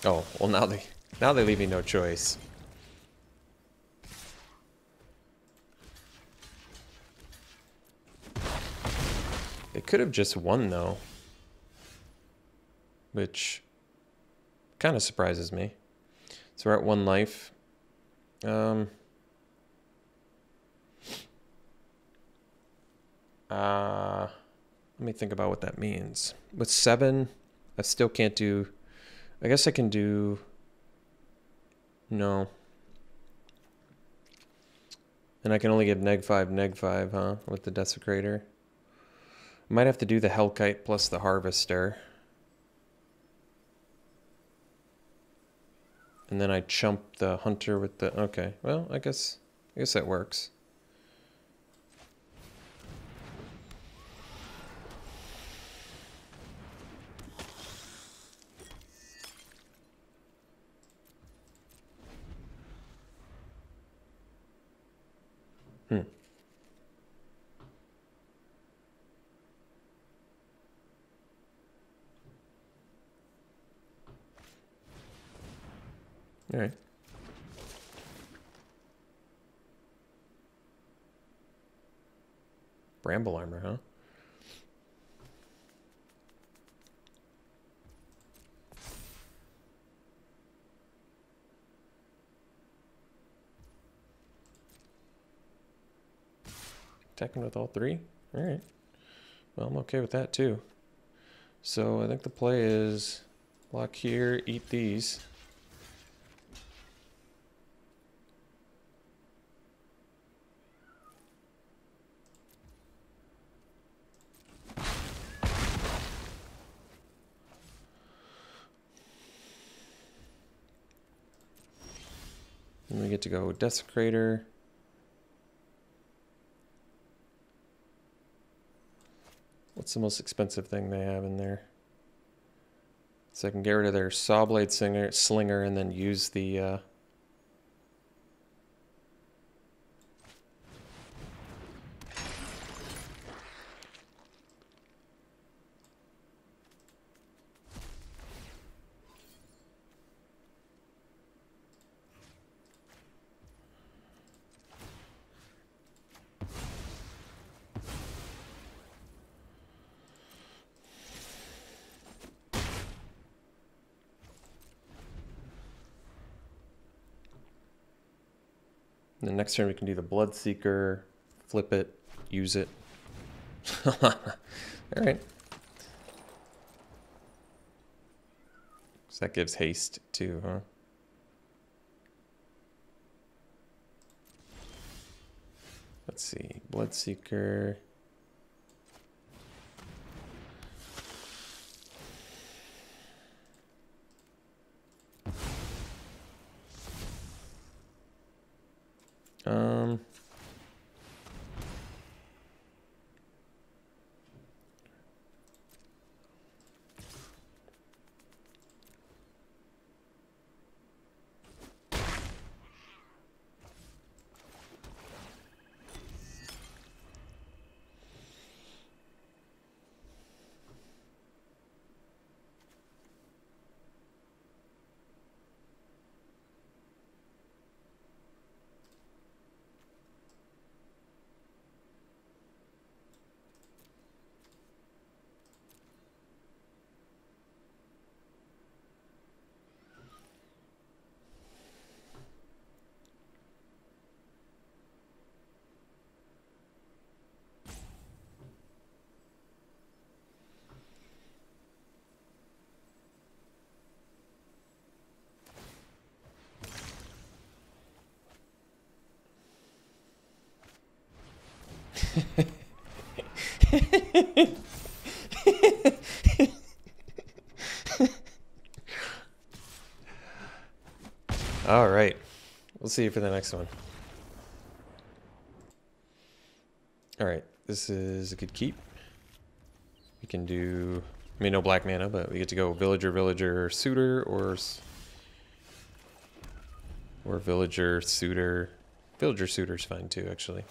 Oh, well now they leave me no choice. They could have just won though. Which kind of surprises me. So we're at 1 life. Let me think about what that means. With 7, I still can't do... I guess I can do... No. And I can only get neg 5, huh? With the Desecrator. I might have to do the Hellkite plus the Harvester. And then I chump the Hunter with the... Okay, well, I guess that works. All right. Bramble Armor, huh? attacking with all three? Alright. Well, I'm okay with that too. So I think the play is block here, eat these. Then we get to go Desecrator. What's the most expensive thing they have in there? So I can get rid of their Sawblade Slinger and then use the... The next turn we can do the Bloodseeker, flip it, use it. Alright. So that gives haste too, huh? Let's see, Bloodseeker. All right, we'll see you for the next one. All right, this is a good keep. We can do, I mean, no black mana, but we get to go villager, villager, suitor, or villager, suitor. Villager, suitor's fine too, actually.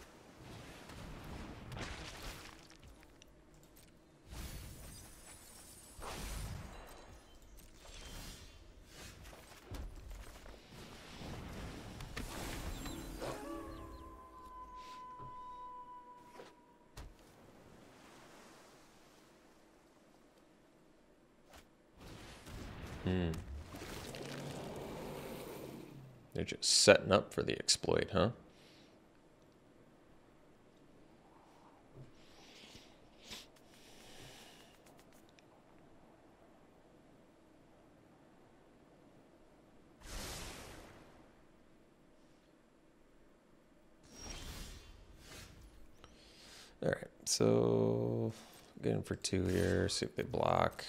They're just setting up for the exploit, huh? All right, so get in for 2 here, see if they block.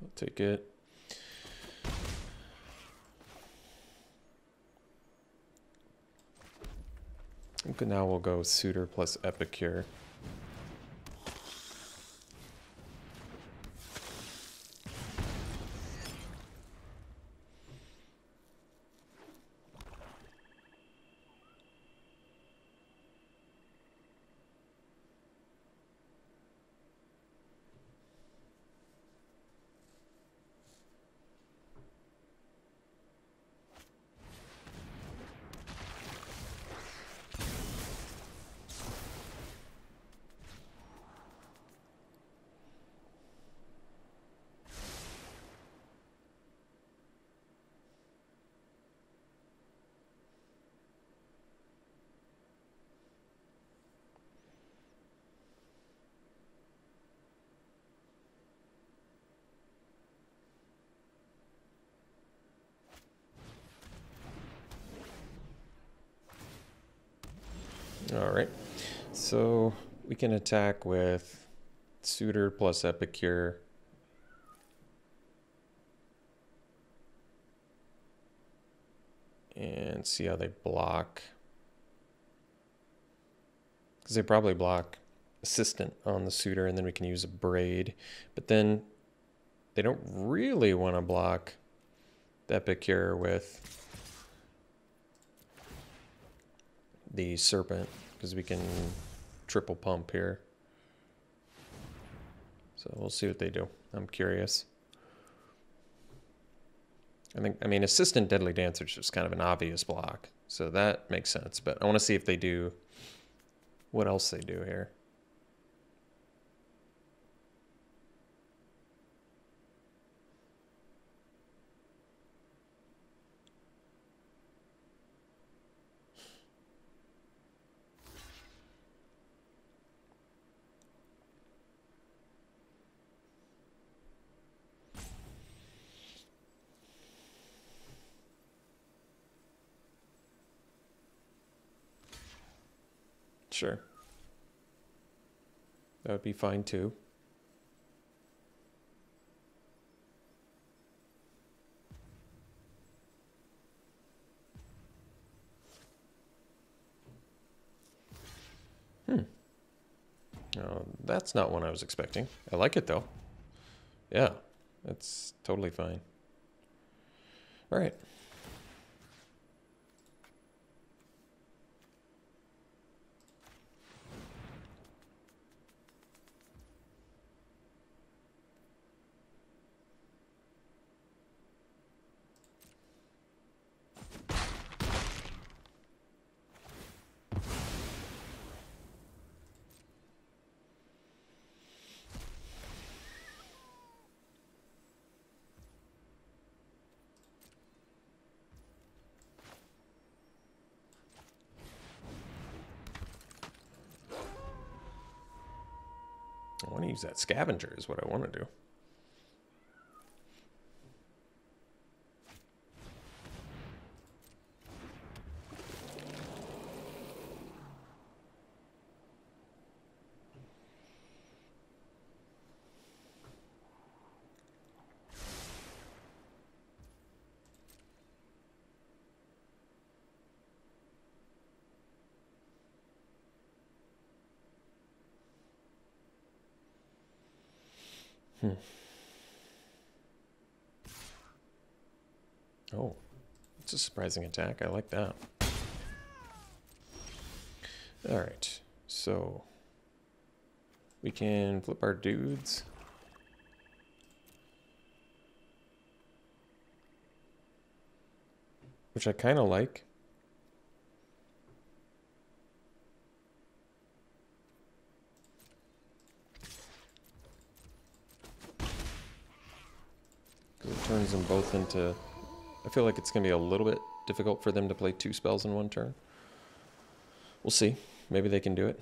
I'll take it. Okay, now we'll go Suitor plus Epicure. All right. So we can attack with Suitor plus Epicure. And see how they block. Because they probably block Assistant on the Suitor, and then we can use a Braid. But then they don't really want to block the Epicure with the Serpent, because we can triple pump here. So we'll see what they do. I'm curious. I mean, Assistant Deadly Dancer is just kind of an obvious block, so that makes sense. But I want to see if they do what else they do here. Sure. That would be fine too. Oh, that's not one I was expecting. I like it though. Yeah, that's totally fine. All right. I want to use that Scavenger is what I want to do. Oh, it's a surprising attack. I like that. All right, so we can flip our dudes. Which I kind of like. Because it turns them both into... I feel like it's going to be a little bit difficult for them to play 2 spells in one turn. We'll see. Maybe they can do it.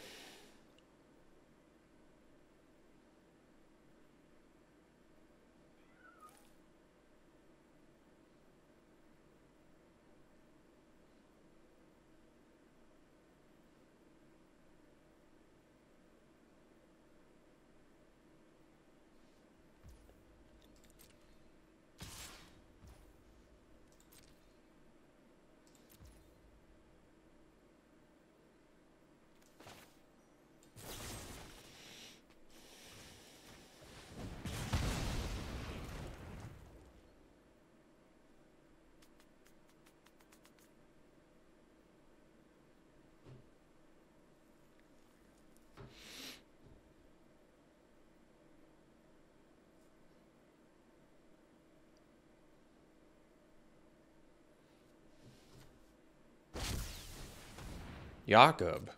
Jakob.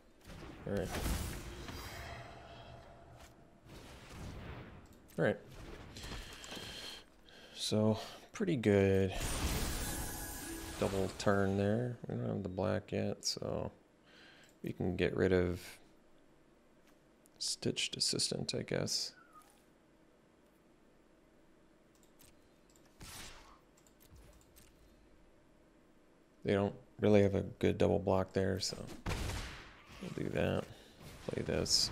All right. All right. So, pretty good double turn there. We don't have the black yet, so we can get rid of Stitched Assistant, I guess. They don't really have a good double block there, so We'll do that. Play this.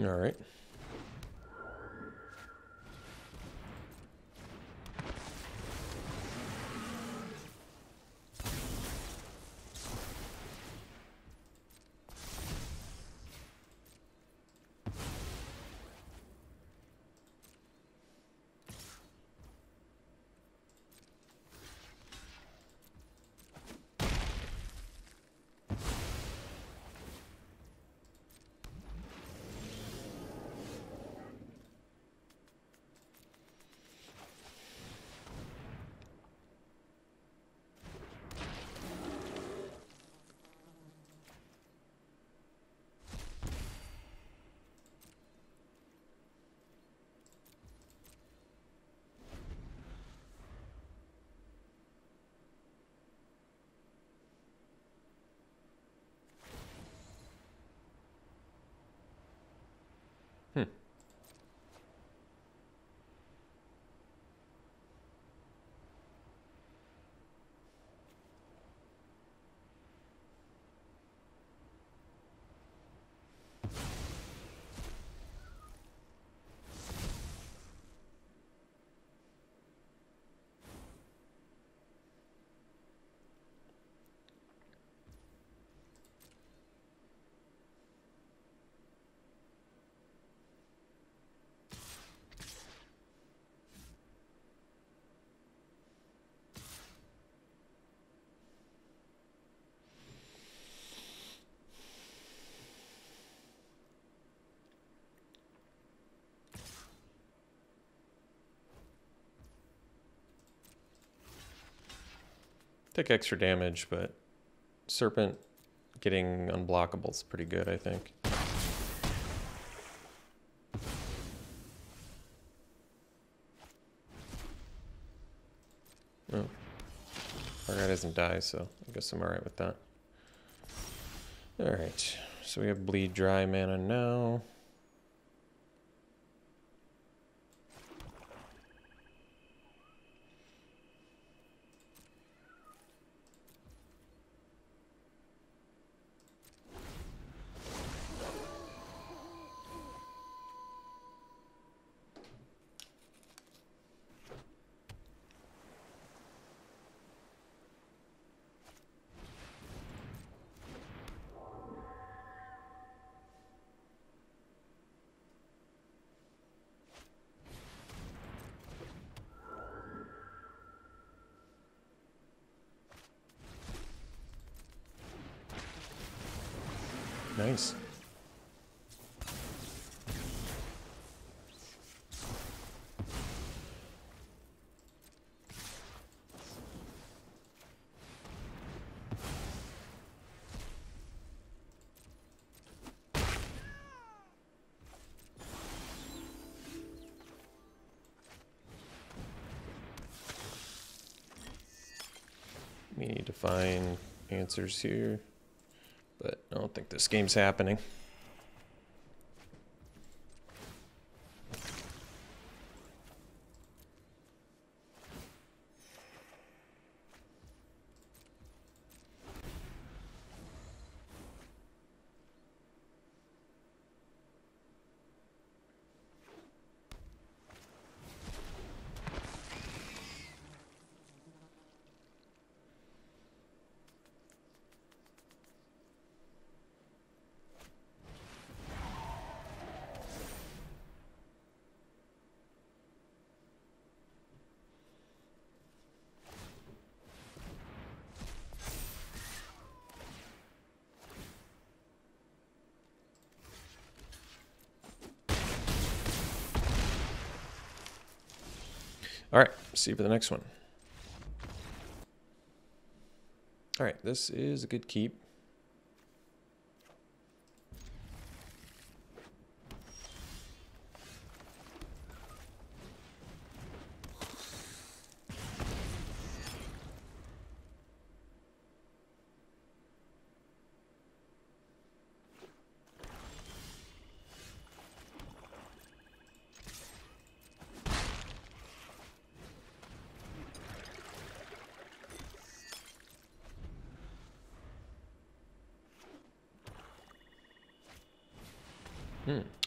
All right. Hmm. Take extra damage, but Serpent getting unblockable is pretty good, I think. Oh. Our guy doesn't die, so I guess I'm alright with that. Alright, so we have Bleed Dry mana now. Nice. We need to find answers here, but I don't think this game's happening. All right, see you for the next one. All right, this is a good keep.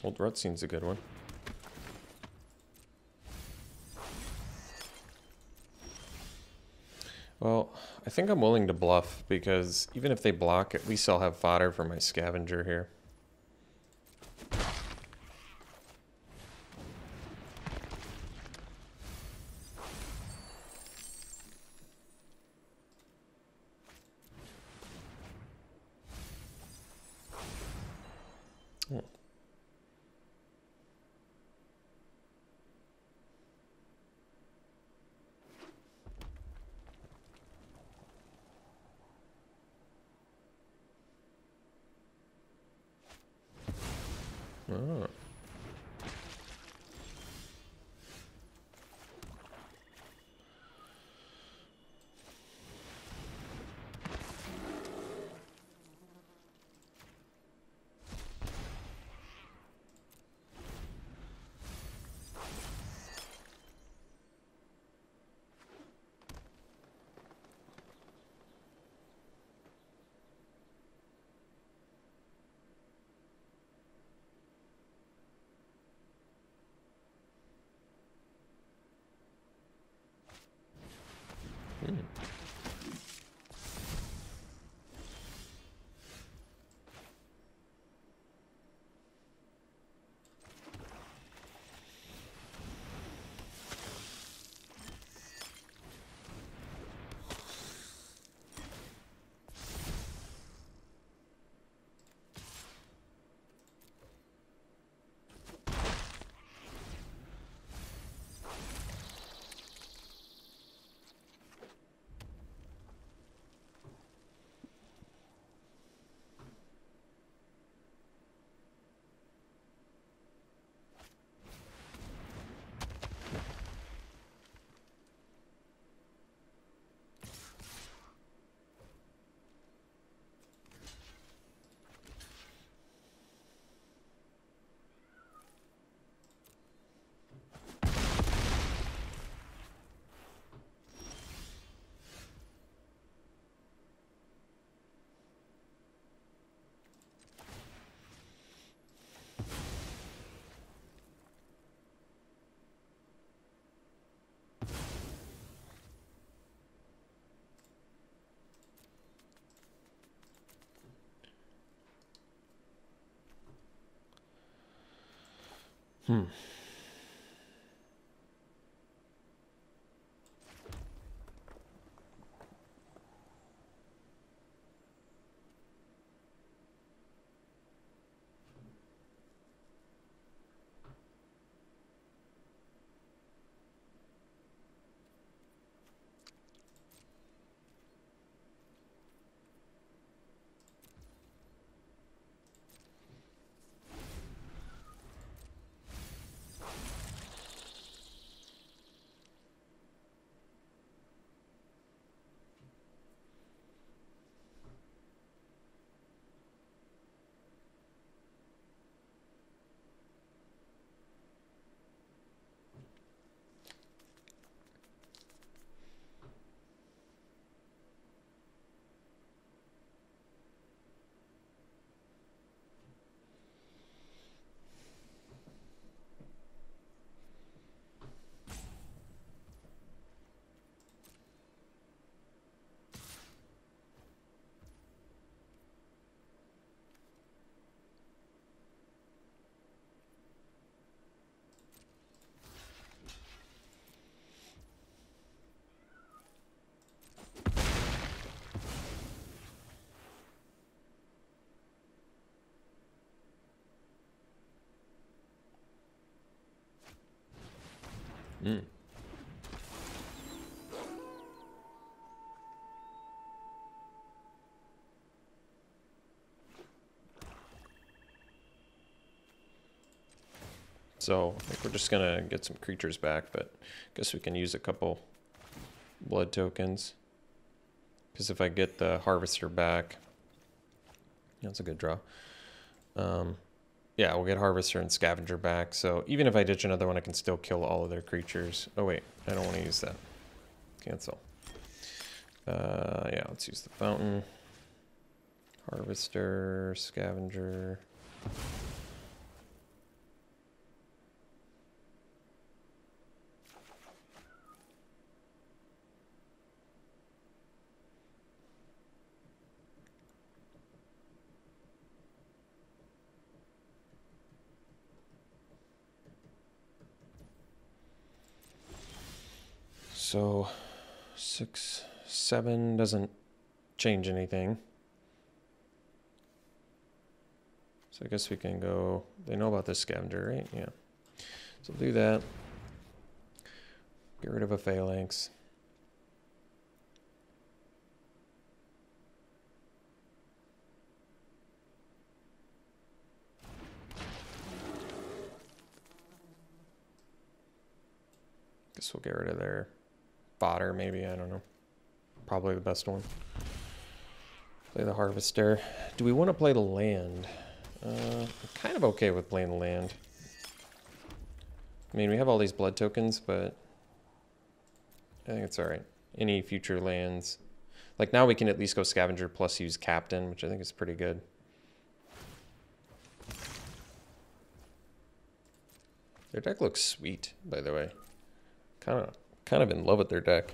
Old Rutscene's a good one. Well, I think I'm willing to bluff because even if they block, at least I'll have fodder for my scavenger here. Oh. Oh. Hmm. So I think we're just gonna get some creatures back, but I guess we can use a couple blood tokens. Because if I get the Harvester back, that's a good draw. Yeah, we'll get Harvester and Scavenger back. So even if I ditch another one, I can still kill all of their creatures. Oh wait, I don't want to use that. Cancel. Yeah, let's use the Fountain. Harvester, Scavenger. So 6, 7 doesn't change anything. So I guess we can go, they know about this Scavenger, right? Yeah. So we'll do that. Get rid of a Phalanx. Guess we'll get rid of their fodder, maybe, I don't know. Probably the best one. Play the Harvester. Do we want to play the land? I'm kind of okay with playing the land. I mean, we have all these blood tokens, but I think it's alright. Any future lands. Like now we can at least go Scavenger plus use Captain, which I think is pretty good. Their deck looks sweet, by the way. Kind of in love with their deck.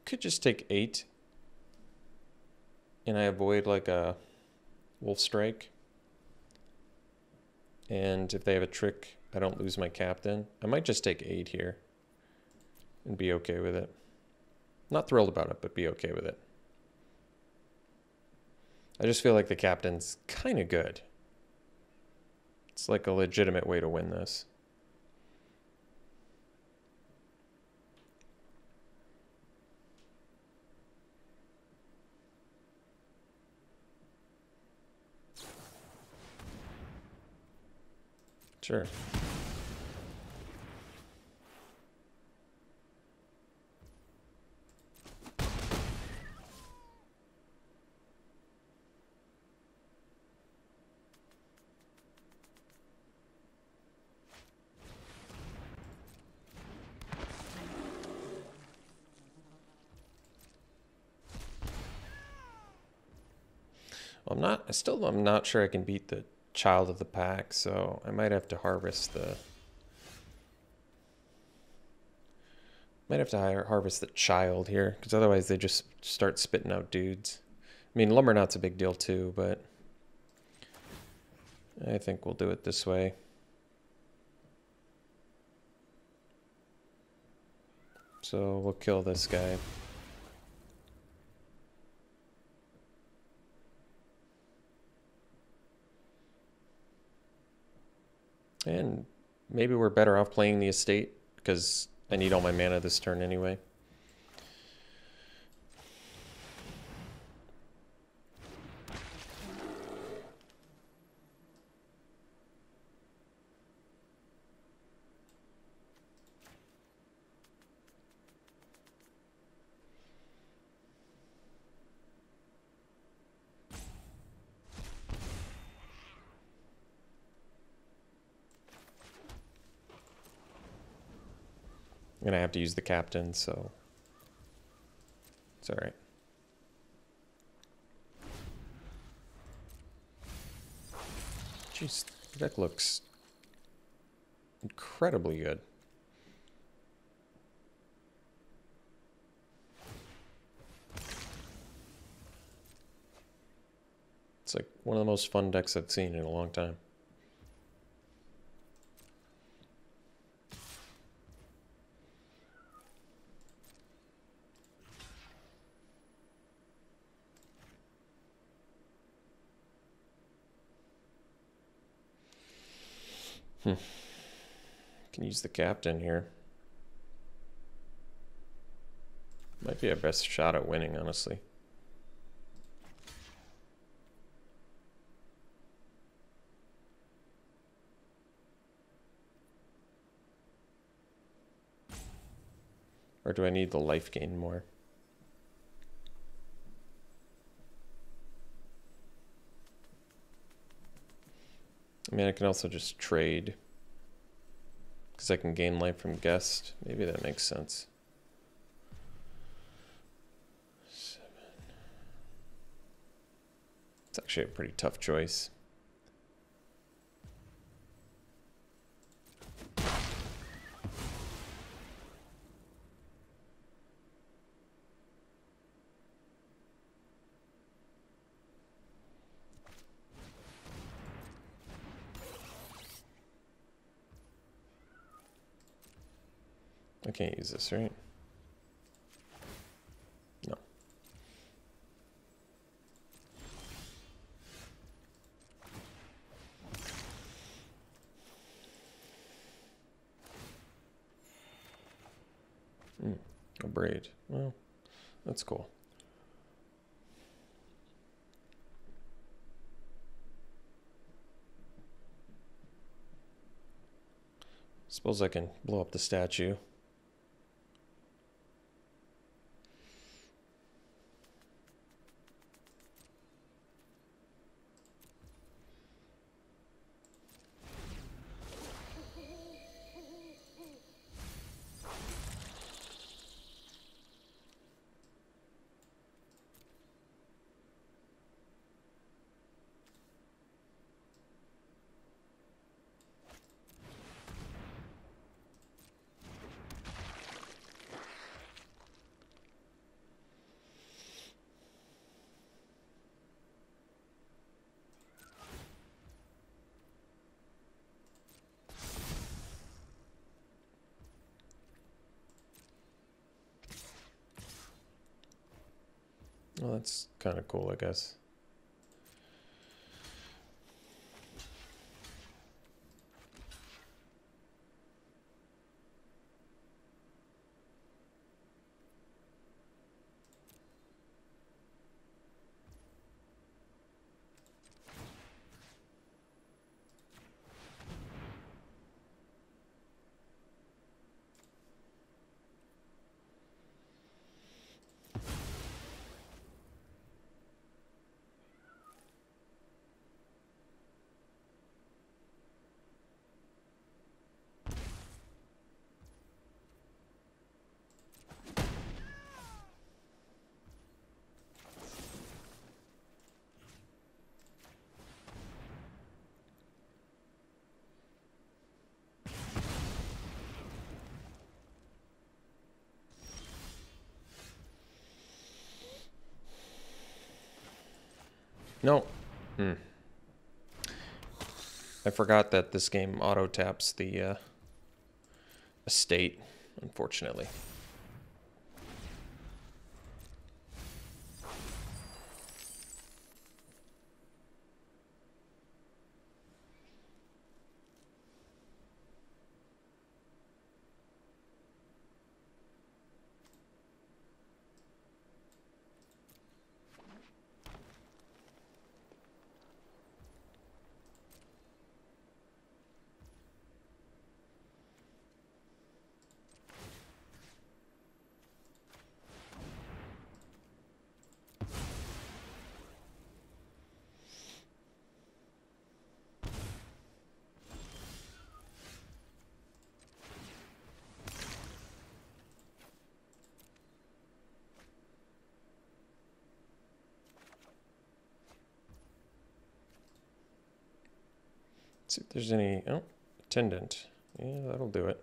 Could just take 8 and I avoid like a Wolf Strike, and if they have a trick I don't lose my Captain. I might just take 8 here and be okay with it. Not thrilled about it, but be okay with it. I just feel like the Captain's kind of good. It's like a legitimate way to win this. Sure. Well, I'm not sure I can beat the Child of the Pack, so I might have to harvest the harvest the Child here, because otherwise they just start spitting out dudes. I mean, Lumbernot's a big deal too, but I think we'll do it this way. So we'll kill this guy. And maybe we're better off playing the estate, because I need all my mana this turn anyway. I'm gonna have to use the Captain, so it's all right. Jeez, the deck looks incredibly good. It's like one of the most fun decks I've seen in a long time. Can use the captain here. Might be our best shot at winning, honestly. Or do I need the life gain more? I mean, I can also just trade. Because I can gain life from guest. Maybe that makes sense. 7. It's actually a pretty tough choice. I can't use this, right? No. A braid. Well, that's cool. Suppose I can blow up the statue. Well, that's kind of cool, I guess. No. I forgot that this game auto taps the estate, unfortunately. See if there's any. Oh, attendant. Yeah, that'll do it.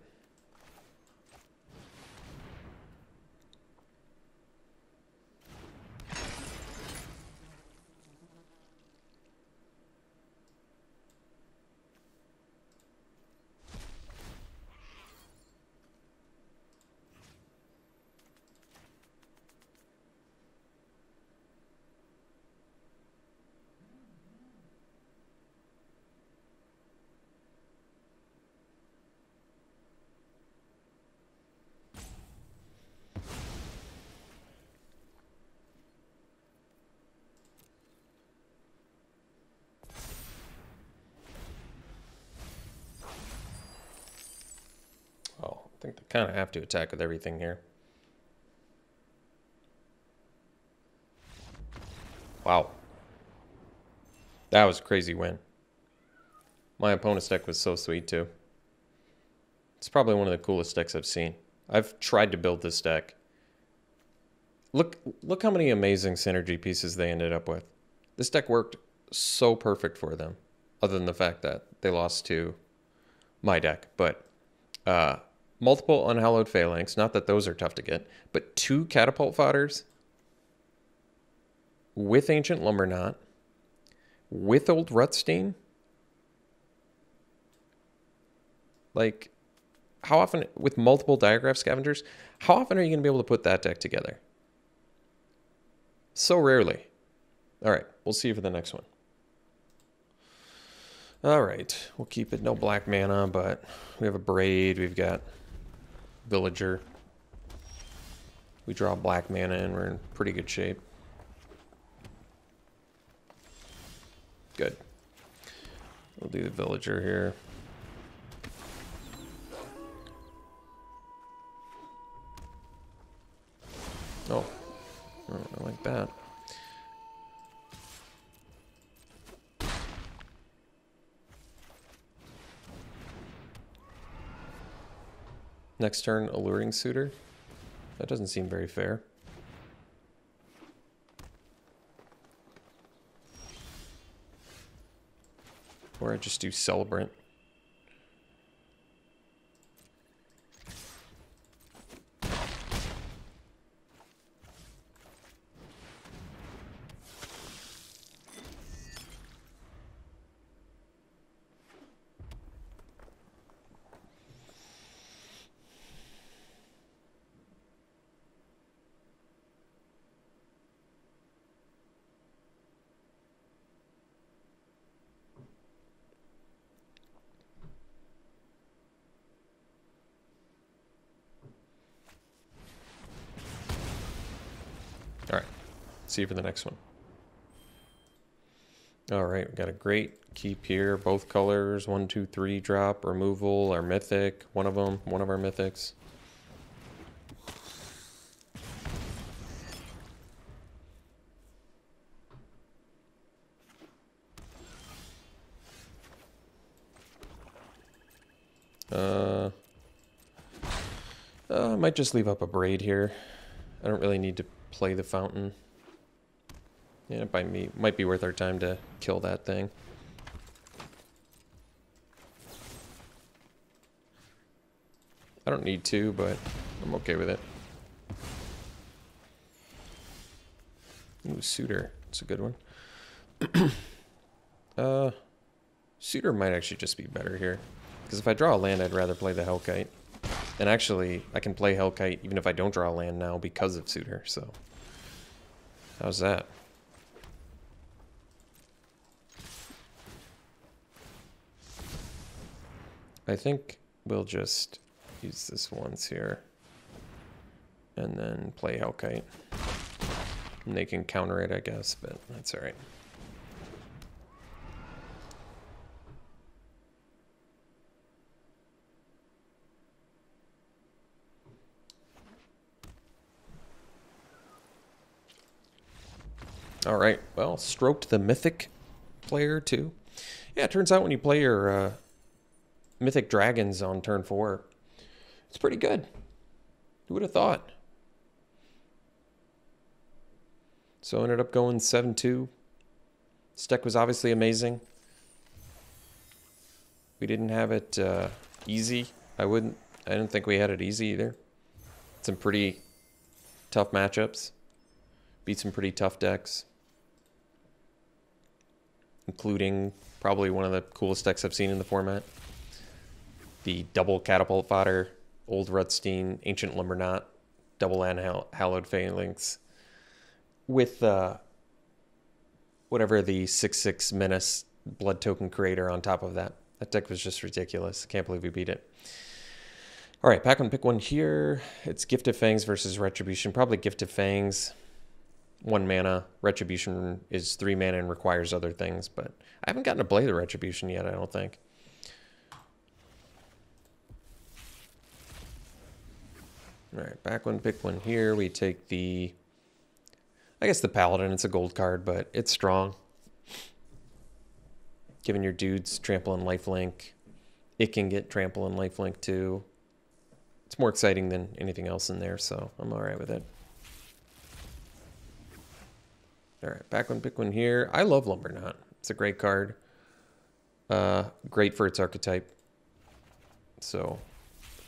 Kind of have to attack with everything here. Wow. That was a crazy win. My opponent's deck was so sweet too. It's probably one of the coolest decks I've seen. I've tried to build this deck. Look how many amazing synergy pieces they ended up with. This deck worked so perfect for them, other than the fact that they lost to my deck. But multiple Unhallowed Phalanx, not that those are tough to get, but 2 Catapult Fodders with Ancient Lumberknot, with Old Rutstein. Like, how often, with multiple Diagraph Scavengers, how often are you going to be able to put that deck together? So rarely. All right, we'll see you for the next one. All right, we'll keep it no black mana, but we have a Braid, we've got Villager. We draw black mana and we're in pretty good shape. Good. We'll do the Villager here. Oh, I like that. Next turn, Alluring Suitor. That doesn't seem very fair. Or I just do Celebrant. All right, see you for the next one. All right, we got a great keep here. Both colors, 1, 2, 3 drop, removal, our mythic, one of them, one of our mythics. I might just leave up a Braid here. I don't really need to play the Fountain. Yeah, it might be worth our time to kill that thing. I don't need to, but I'm okay with it. Ooh, Suitor. It's a good one. Suitor might actually just be better here. Because if I draw a land, I'd rather play the Hellkite. And actually, I can play Hellkite even if I don't draw a land now because of Suitor, so... How's that? I think we'll just use this once here. And then play Hellkite. And they can counter it, I guess, but that's alright. All right, well, stroked the Mythic player too. Yeah, it turns out when you play your Mythic Dragons on turn 4, it's pretty good. Who would have thought? So I ended up going 7-2. This deck was obviously amazing. We didn't have it easy. I didn't think we had it easy either. Some pretty tough matchups. Beat some pretty tough decks. Including probably one of the coolest decks I've seen in the format. The double Catapult Fodder, Old Rutstein, Ancient Lumberknot, double Unhallowed Phalanx. With whatever the 6/6 Menace Blood Token Creator on top of that. That deck was just ridiculous. Can't believe we beat it. All right, pack one, pick one here. It's Gift of Fangs versus Retribution. Probably Gift of Fangs. 1 mana. Retribution is 3 mana and requires other things, but I haven't gotten to play the Retribution yet, I don't think. All right, back one, pick one here. We take the, I guess the Paladin. It's a gold card, but it's strong. Giving your dudes trample and lifelink. It can get trample and lifelink too. It's more exciting than anything else in there, so I'm all right with it. All right, back one, pick one here. I love Lumberknot. It's a great card. Great for its archetype. So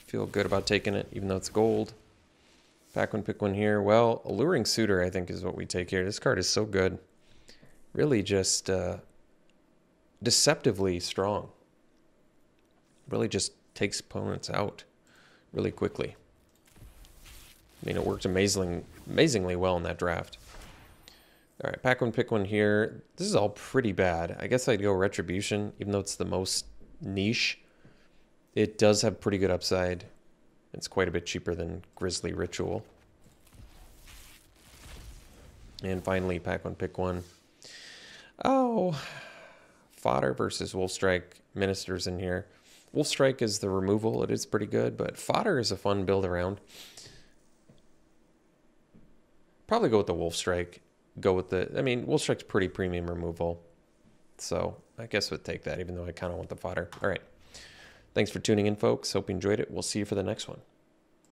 feel good about taking it, even though it's gold. Back one, pick one here. Well, Alluring Suitor, I think, is what we take here. This card is so good. Really just deceptively strong. Really just takes opponents out really quickly. I mean, it worked amazingly well in that draft. All right, pack one, pick one here. This is all pretty bad. I guess I'd go Retribution, even though it's the most niche. It does have pretty good upside. It's quite a bit cheaper than Grizzly Ritual. And finally, pack one, pick one. Oh, Fodder versus Wolfstrike. Minister's in here. Wolfstrike is the removal. It is pretty good, but Fodder is a fun build around. Probably go with the Wolfstrike. Go with the, I mean, Wolfstrike's pretty premium removal. So I guess we'll take that, even though I kind of want the Fodder. All right. Thanks for tuning in, folks. Hope you enjoyed it. We'll see you for the next one.